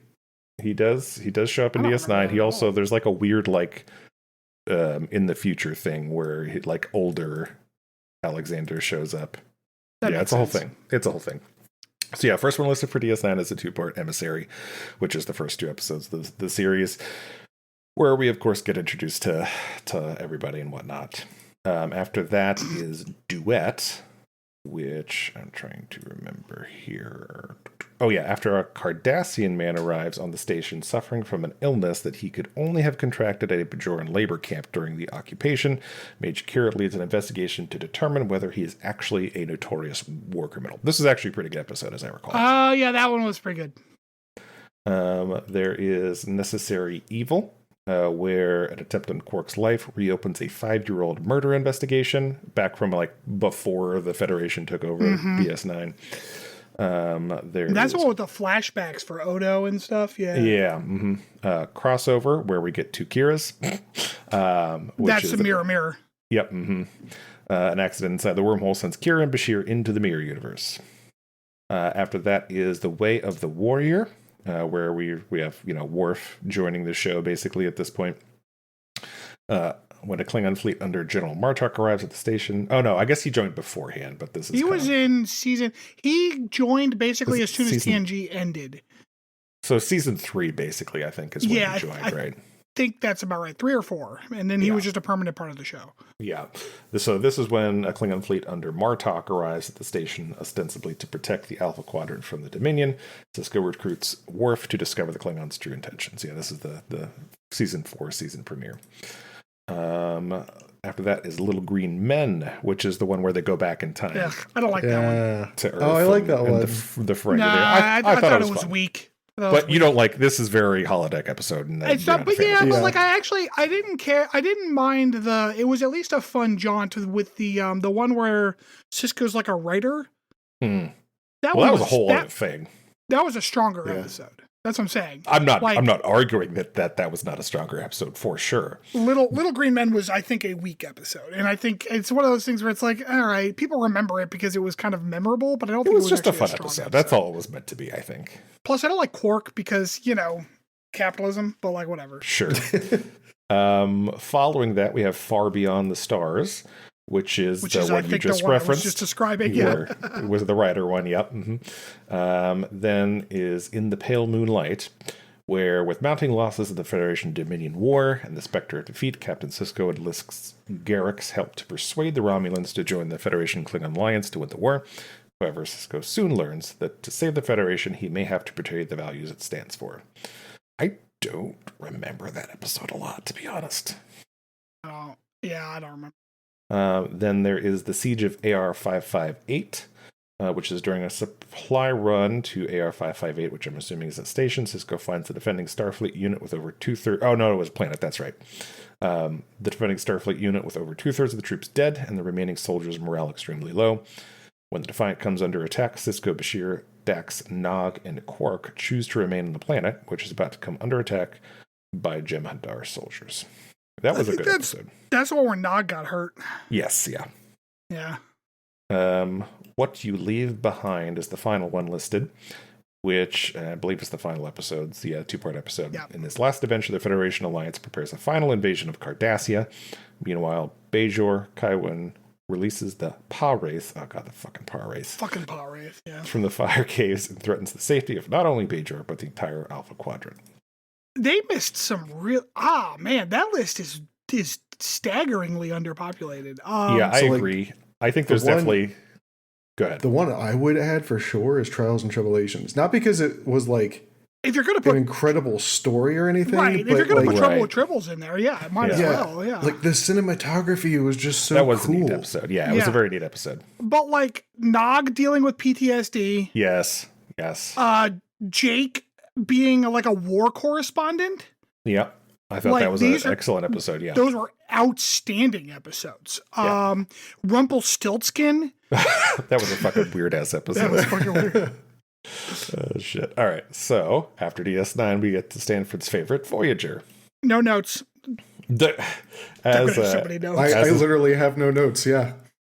Speaker 4: He does show up in DS9. He also, there's like a weird like in the future thing where he, like older Alexander shows up. It's a whole thing. So yeah, first one listed for DS9 is a 2-part Emissary, which is the first 2 episodes of the series, where we of course get introduced to everybody and whatnot. After that is Duet, which I'm trying to remember here. Oh yeah, after a Cardassian man arrives on the station suffering from an illness that he could only have contracted at a Bajoran labor camp during the occupation, Major Kira leads an investigation to determine whether he is actually a notorious war criminal. This is actually a pretty good episode, as I recall.
Speaker 2: Yeah, that one was pretty good.
Speaker 4: There is Necessary Evil, where an attempt on Quark's life reopens a 5-year-old murder investigation back from like before the Federation took over DS9.
Speaker 2: That's the one with the flashbacks for Odo and stuff. Yeah.
Speaker 4: Yeah. Crossover, where we get 2 Kiras.
Speaker 2: That's the mirror.
Speaker 4: Yep. An accident inside the wormhole sends Kira and Bashir into the mirror universe. After that is The Way of the Warrior, where we have Worf joining the show basically at this point. When a Klingon fleet under General Martok arrives at the station. Oh no, I guess he joined beforehand, but this is
Speaker 2: he joined basically as soon as TNG ended.
Speaker 4: So season 3 basically, I think, is when he joined, right?
Speaker 2: I think that's about right, 3 or 4, and then he was just a permanent part of the show.
Speaker 4: Yeah. So this is when a Klingon fleet under Martok arrives at the station, ostensibly to protect the Alpha Quadrant from the Dominion. Sisko recruits Worf to discover the Klingons' true intentions. Yeah, this is the season 4 season premiere. After that is Little Green Men, which is the one where they go back in time.
Speaker 2: Yeah, I don't like that one.
Speaker 1: To Earth I like that one.
Speaker 4: The friend.
Speaker 2: I thought it was weak.
Speaker 4: But you don't like, this is very holodeck episode. And
Speaker 2: it's not, but but like I didn't care. I didn't mind it was at least a fun jaunt with the one where Sisko's like a writer. That was a whole other thing. That was a stronger episode. That's what I'm saying.
Speaker 4: I'm not arguing that was not a stronger episode for sure.
Speaker 2: Little Green Men was, I think, a weak episode, and I think it's one of those things where it's like, all right, people remember it because it was kind of memorable, but I don't think it was
Speaker 4: just a fun episode. That's all it was meant to be, I think.
Speaker 2: Plus, I don't like Quark because capitalism, but like whatever.
Speaker 4: Sure. Following that, we have Far Beyond the Stars, which is the one you just referenced. I was
Speaker 2: just describing,
Speaker 4: It was the writer one, yep. Then is In the Pale Moonlight, where with mounting losses of the Federation-Dominion War and the Spectre of Defeat, Captain Sisko enlists Garrick's help to persuade the Romulans to join the Federation-Klingon alliance to win the war. However, Sisko soon learns that to save the Federation, he may have to betray the values it stands for. I don't remember that episode a lot, to be honest.
Speaker 2: Oh, yeah, I don't remember.
Speaker 4: Then there is the Siege of AR-558, which is during a supply run to AR-558, which I'm assuming is a station. Sisko finds the defending Starfleet unit with over 2/3... Oh, no, it was a planet. That's right. The defending Starfleet unit with over 2/3 of the troops dead and the remaining soldiers' morale extremely low. When the Defiant comes under attack, Sisko, Bashir, Dax, Nog, and Quark choose to remain on the planet, which is about to come under attack by Jem'Hadar soldiers. That was a good episode.
Speaker 2: That's the one where Nog got hurt.
Speaker 4: Yes, yeah.
Speaker 2: Yeah.
Speaker 4: What You Leave Behind is the final one listed, which I believe is the final episode. It's the 2-part episode.
Speaker 2: Yeah.
Speaker 4: In this last adventure, the Federation Alliance prepares a final invasion of Cardassia. Meanwhile, Bajor Kaiwan releases the Pa-Wraith. Oh, God, the fucking Pa-Wraith.
Speaker 2: Fucking Pa-Wraith, yeah.
Speaker 4: From the fire caves and threatens the safety of not only Bajor, but the entire Alpha Quadrant.
Speaker 2: They missed some real... man, that list is staggeringly underpopulated.
Speaker 4: Yeah, I agree. I think there's definitely... Go ahead.
Speaker 1: The one I would add for sure is Trials and Tribulations. Not because it was like
Speaker 2: if you're gonna put
Speaker 1: an incredible story or anything.
Speaker 2: Right, if you're going to put Trouble with Tribbles in there, yeah, it might as well, yeah.
Speaker 1: Like the cinematography was just so
Speaker 4: cool. That was
Speaker 1: cool.
Speaker 4: a neat episode. Yeah, it was a very neat episode.
Speaker 2: But like Nog dealing with PTSD.
Speaker 4: Yes.
Speaker 2: Jake being like a war correspondent.
Speaker 4: Yeah. I thought that was an excellent episode, yeah.
Speaker 2: Those were outstanding episodes. Rumpelstiltskin.
Speaker 4: That was a fucking weird-ass episode.
Speaker 2: That was fucking weird.
Speaker 4: Oh, shit. All right, so after DS9, we get to Stanford's favorite, Voyager.
Speaker 2: No notes.
Speaker 1: I literally have no notes, yeah.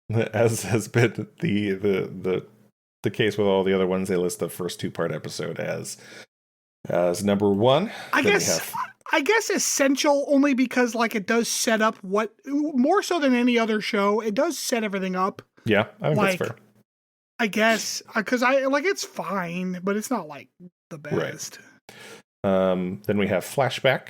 Speaker 4: As has been the case with all the other ones, they list the first 2-part episode as number 1.
Speaker 2: I guess essential only because like it does set up what more so than any other show. It does set everything up.
Speaker 4: Yeah, I think that's fair.
Speaker 2: I guess because it's fine, but it's not like the best.
Speaker 4: Right. Then we have Flashback,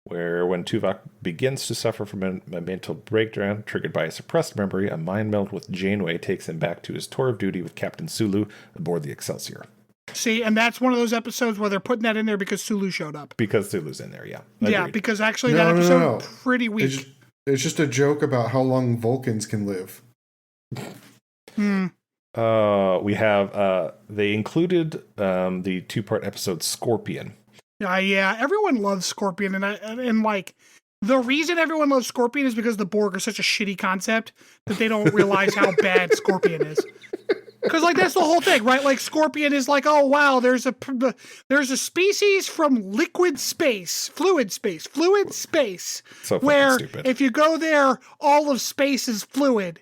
Speaker 4: where when Tuvok begins to suffer from a mental breakdown triggered by a suppressed memory, a mind meld with Janeway takes him back to his tour of duty with Captain Sulu aboard the Excelsior.
Speaker 2: See, and that's one of those episodes where they're putting that in there because Sulu showed up.
Speaker 4: Because Sulu's in there, yeah.
Speaker 2: Agreed. Yeah, because actually that episode pretty weak.
Speaker 1: It's just a joke about how long Vulcans can live.
Speaker 4: We have they included the 2-part episode Scorpion,
Speaker 2: Yeah, everyone loves Scorpion, and like the reason everyone loves Scorpion is because the Borg are such a shitty concept that they don't realize how bad Scorpion is. Because like that's the whole thing, right? Like Scorpion is like, oh wow, there's a species from liquid space, fluid space,
Speaker 4: So
Speaker 2: where
Speaker 4: stupid.
Speaker 2: if you go there, all of space is fluid.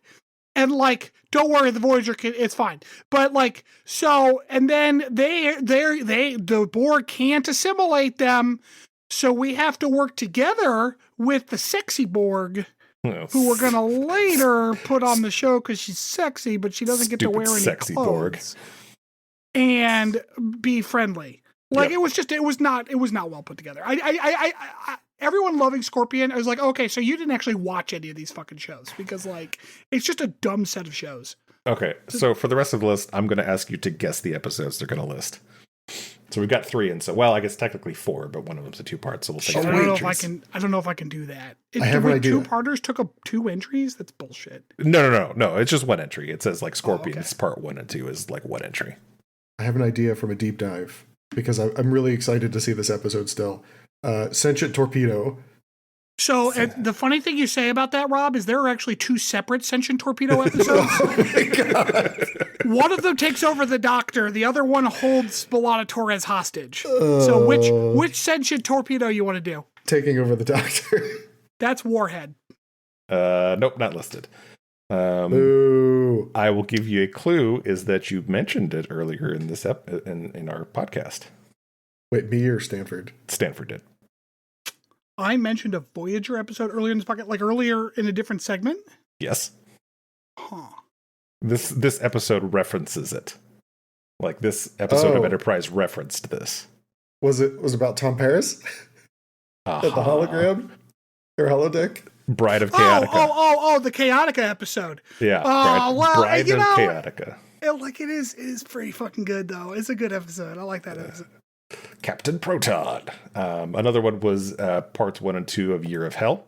Speaker 2: And like, don't worry, the Voyager it's fine. But like, so, and then the Borg can't assimilate them, so we have to work together with the sexy Borg, who we're gonna later put on the show because she's sexy, but she doesn't get to wear any
Speaker 4: sexy
Speaker 2: clothes.
Speaker 4: Borg.
Speaker 2: And be friendly. Like it was not well put together. I everyone loving Scorpion, I was like, okay, so you didn't actually watch any of these fucking shows because like it's just a dumb set of shows.
Speaker 4: Okay, so for the rest of the list, I'm going to ask you to guess the episodes they're going to list. So we've got 3, and so I guess technically 4, but one of them's a 2-part, so we'll say.
Speaker 2: I don't know if I can do that.
Speaker 1: I have an idea.
Speaker 2: 2-parters took up 2 entries. That's bullshit.
Speaker 4: No. It's just 1 entry. It says like Scorpions part 1 and 2 is like 1 entry.
Speaker 1: I have an idea from a deep dive because I'm really excited to see this episode still. Sentient Torpedo.
Speaker 2: So the funny thing you say about that, Rob, is there are actually 2 separate Sentient Torpedo episodes.
Speaker 1: Oh my god!
Speaker 2: One of them takes over the Doctor. The other one holds B'Elanna Torres hostage. So which Sentient Torpedo you want to do?
Speaker 1: Taking over the Doctor.
Speaker 2: That's Warhead.
Speaker 4: Nope, not listed.
Speaker 1: Ooh.
Speaker 4: I will give you a clue: is that you mentioned it earlier in this in our podcast.
Speaker 1: Wait, me or Stanford?
Speaker 4: Stanford did.
Speaker 2: I mentioned a Voyager episode earlier in this podcast, like earlier in a different segment.
Speaker 4: Yes.
Speaker 2: Huh.
Speaker 4: This episode references it. Like this episode of Enterprise referenced this.
Speaker 1: Was it about Tom Paris? At the hologram? Or holodeck?
Speaker 4: Bride of Chaotica.
Speaker 2: The Chaotica episode.
Speaker 4: Yeah. Bride of Chaotica.
Speaker 2: It is pretty fucking good though. It's a good episode. I like that episode.
Speaker 4: Captain Proton. Another one was parts 1 and 2 of Year of Hell.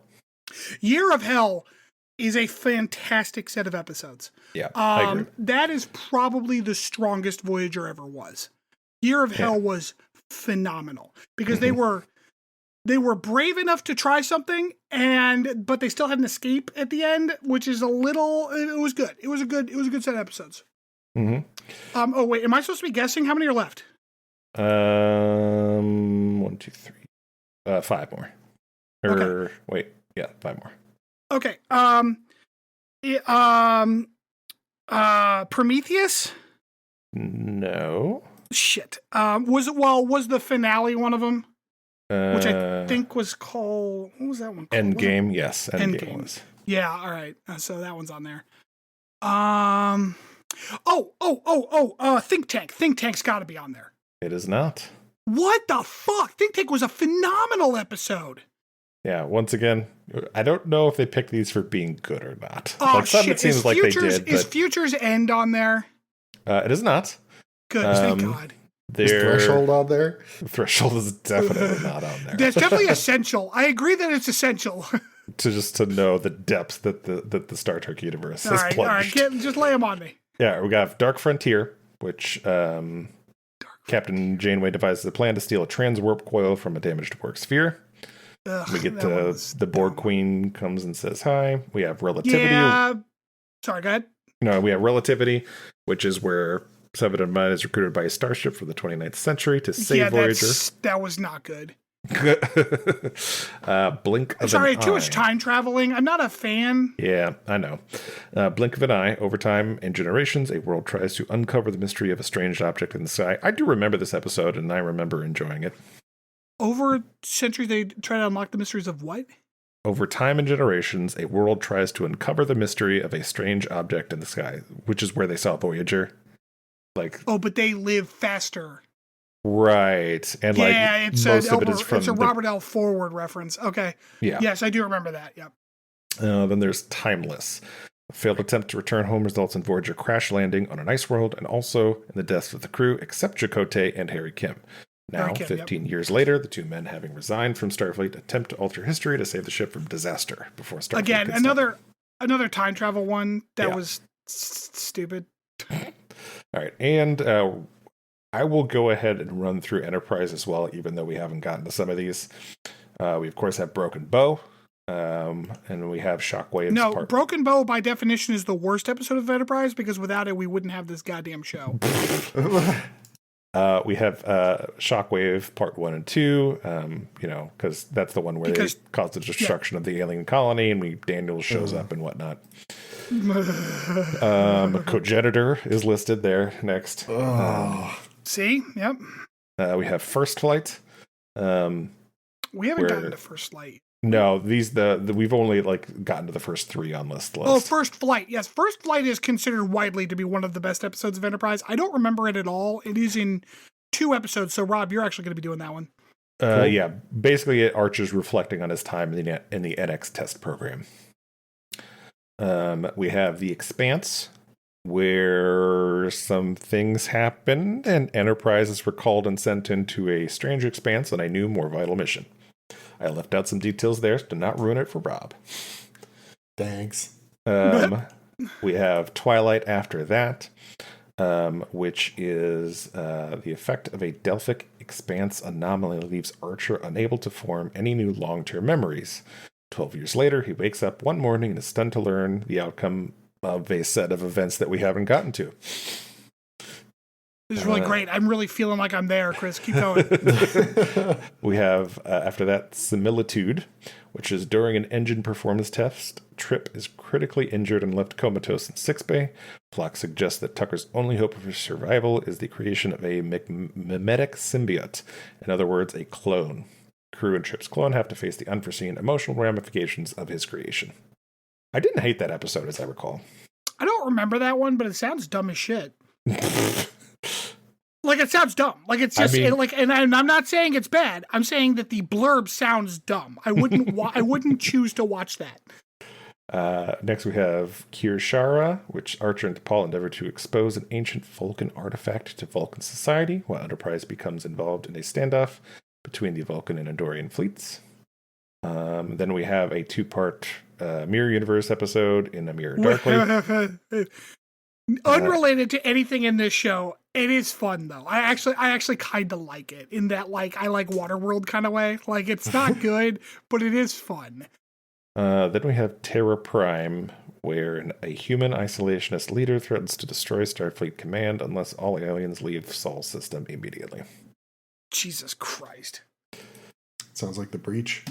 Speaker 2: Year of Hell is a fantastic set of episodes.
Speaker 4: Yeah, I agree.
Speaker 2: That is probably the strongest Voyager ever was. Year of Hell was phenomenal because they were brave enough to try something but they still had an escape at the end, which is it was good. It was a good set of episodes.
Speaker 4: Mm-hmm.
Speaker 2: Oh wait, am I supposed to be guessing how many are left?
Speaker 4: 1, 2, 3, 5 more.
Speaker 2: Okay.
Speaker 4: Wait, yeah, 5 more.
Speaker 2: Okay. Prometheus?
Speaker 4: No.
Speaker 2: Shit. Was the finale one of them? Which I think was called, what was that one called?
Speaker 4: Endgame, yes. Endgame was.
Speaker 2: Yeah, all right. So that one's on there. Think Tank. Think Tank's got to be on there.
Speaker 4: It is not.
Speaker 2: What the fuck? Think Tank was a phenomenal episode.
Speaker 4: Yeah, once again, I don't know if they picked these for being good or not.
Speaker 2: Oh,
Speaker 4: like some
Speaker 2: shit.
Speaker 4: it seems like they did.
Speaker 2: Is Future's End on there?
Speaker 4: It is not.
Speaker 2: Good, thank God.
Speaker 1: Is Threshold on there?
Speaker 4: Threshold is definitely not on there.
Speaker 2: That's definitely essential. I agree that it's essential.
Speaker 4: to know the depths that the Star Trek universe has plunged.
Speaker 2: All right, just lay them on me.
Speaker 4: Yeah, we got Dark Frontier, which Captain Janeway devises a plan to steal a transwarp coil from a damaged Borg sphere. We get the Borg Queen comes and says hi. We have Relativity.
Speaker 2: Yeah. Sorry, go ahead.
Speaker 4: No, we have Relativity, which is where Seven of Nine is recruited by a starship for the 29th century to save Voyager.
Speaker 2: That was not good.
Speaker 4: Blink of
Speaker 2: Sorry,
Speaker 4: an
Speaker 2: too
Speaker 4: eye.
Speaker 2: much time traveling. I'm not a fan.
Speaker 4: Yeah, I know. Blink of an eye. Over time and generations, a world tries to uncover the mystery of a strange object in the sky. I do remember this episode, and I remember enjoying it.
Speaker 2: Over centuries, they try to unlock the mysteries of what?
Speaker 4: Over time and generations, a world tries to uncover the mystery of a strange object in the sky, which is where they saw Voyager.
Speaker 2: But they live faster.
Speaker 4: Right. And most of it is from
Speaker 2: it's a Robert L. Forward reference. Okay.
Speaker 4: Yeah.
Speaker 2: Yes, I do remember that. Yep.
Speaker 4: Then there's Timeless. A failed attempt to return home results in Voyager crash landing on an ice world and also in the deaths of the crew, except Chakotay and Harry Kim. Now, 15 years later, the two men, having resigned from Starfleet, attempt to alter history to save the ship from disaster before Starfleet.
Speaker 2: Again, another time travel one that was stupid.
Speaker 4: All right, and I will go ahead and run through Enterprise as well, even though we haven't gotten to some of these. We, of course, have Broken Bow, and we have Shockwaves.
Speaker 2: No, Broken Bow, by definition, is the worst episode of Enterprise, because without it, we wouldn't have this goddamn show.
Speaker 4: We have Shockwave Part 1 and 2, because that's the one where they cause the destruction of the alien colony, and Daniel shows up and whatnot. Cogenitor is listed there next.
Speaker 2: See? Yep.
Speaker 4: We have First Flight.
Speaker 2: We haven't gotten to First Flight.
Speaker 4: No, we've only gotten to the first 3 on this list.
Speaker 2: Oh, First Flight. Yes, First Flight is considered widely to be one of the best episodes of Enterprise. I don't remember it at all. It is in 2 episodes, so Rob, you're actually going to be doing that one.
Speaker 4: Cool. Yeah, basically Archer's reflecting on his time in the NX test program. We have The Expanse, where some things happened, and Enterprise is recalled and sent into a strange expanse on a new, more vital mission. I left out some details there to not ruin it for Rob.
Speaker 1: Thanks.
Speaker 4: We have Twilight after that, which is the effect of a Delphic expanse anomaly leaves Archer unable to form any new long-term memories. 12 years later, he wakes up one morning and is stunned to learn the outcome of a set of events that we haven't gotten to.
Speaker 2: This is really great. I'm really feeling like I'm there, Chris. Keep going.
Speaker 4: We have, after that, Similitude, which is during an engine performance test, Trip is critically injured and left comatose in sickbay. Phlox suggests that Tucker's only hope for survival is the creation of a mimetic symbiote. In other words, a clone. Crew and Trip's clone have to face the unforeseen emotional ramifications of his creation. I didn't hate that episode, as I recall.
Speaker 2: I don't remember that one, but it sounds dumb as shit. It sounds dumb. It's just and I'm not saying it's bad. I'm saying that the blurb sounds dumb. I wouldn't choose to watch that.
Speaker 4: Next we have Kirshara, which Archer and T'Pol endeavor to expose an ancient Vulcan artifact to Vulcan society, while Enterprise becomes involved in a standoff between the Vulcan and Andorian fleets. Then we have a 2-part Mirror Universe episode in A Mirror Darkly.
Speaker 2: Unrelated to anything in this show, it is fun though. I actually kind of like it in that I like Waterworld kind of way. It's not good, but it is fun.
Speaker 4: Then we have Terra Prime, where a human isolationist leader threatens to destroy Starfleet Command unless all aliens leave Sol system immediately.
Speaker 2: Jesus Christ.
Speaker 1: Sounds like The Breach.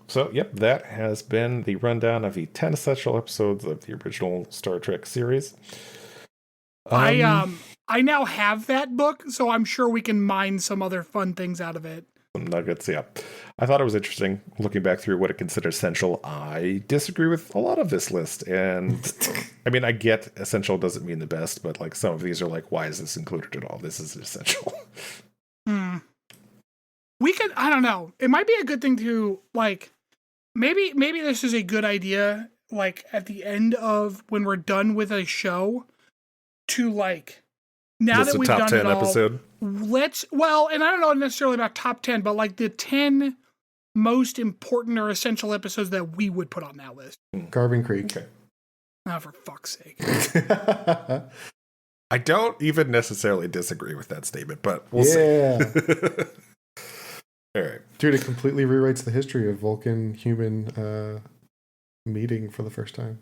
Speaker 4: So, yep, that has been the rundown of the 10 essential episodes of the original Star Trek series.
Speaker 2: I now have that book, so I'm sure we can mine some other fun things out of it.
Speaker 4: Some nuggets, yeah. I thought it was interesting looking back through what it considers essential. I disagree with a lot of this list, and I mean, I get essential doesn't mean the best, but some of these are why is this included at all? This is essential.
Speaker 2: We could, I don't know. It might be a good thing to maybe this is a good idea. At the end of when we're done with a show, to now that we've done it all, episode. And I don't know necessarily about top 10, but the 10 most important or essential episodes that we would put on that list.
Speaker 1: Carbon Creek. Okay.
Speaker 2: Oh, for fuck's sake.
Speaker 4: I don't even necessarily disagree with that statement, but we'll see. All right.
Speaker 1: Dude, it completely rewrites the history of Vulcan-human meeting for the first time.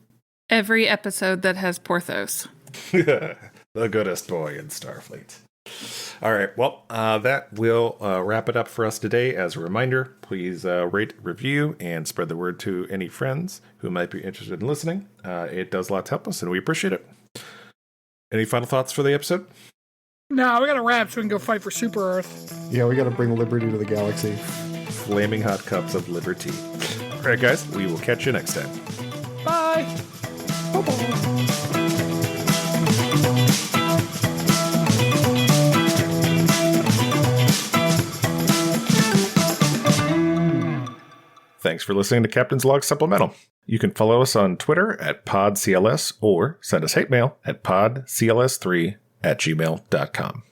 Speaker 5: Every episode that has Porthos.
Speaker 4: The goodest boy in Starfleet. All right. Well, that will wrap it up for us today. As a reminder, please rate, review, and spread the word to any friends who might be interested in listening. It does a lot to help us, and we appreciate it. Any final thoughts for the episode?
Speaker 2: No, we got to wrap so we can go fight for Super Earth.
Speaker 1: Yeah, we got to bring liberty to the galaxy.
Speaker 4: Flaming hot cups of liberty. All right, guys. We will catch you next time.
Speaker 2: Bye. Bye-bye.
Speaker 4: Thanks for listening to Captain's Log Supplemental. You can follow us on Twitter at PodCLS or send us hate mail at podcls3@gmail.com.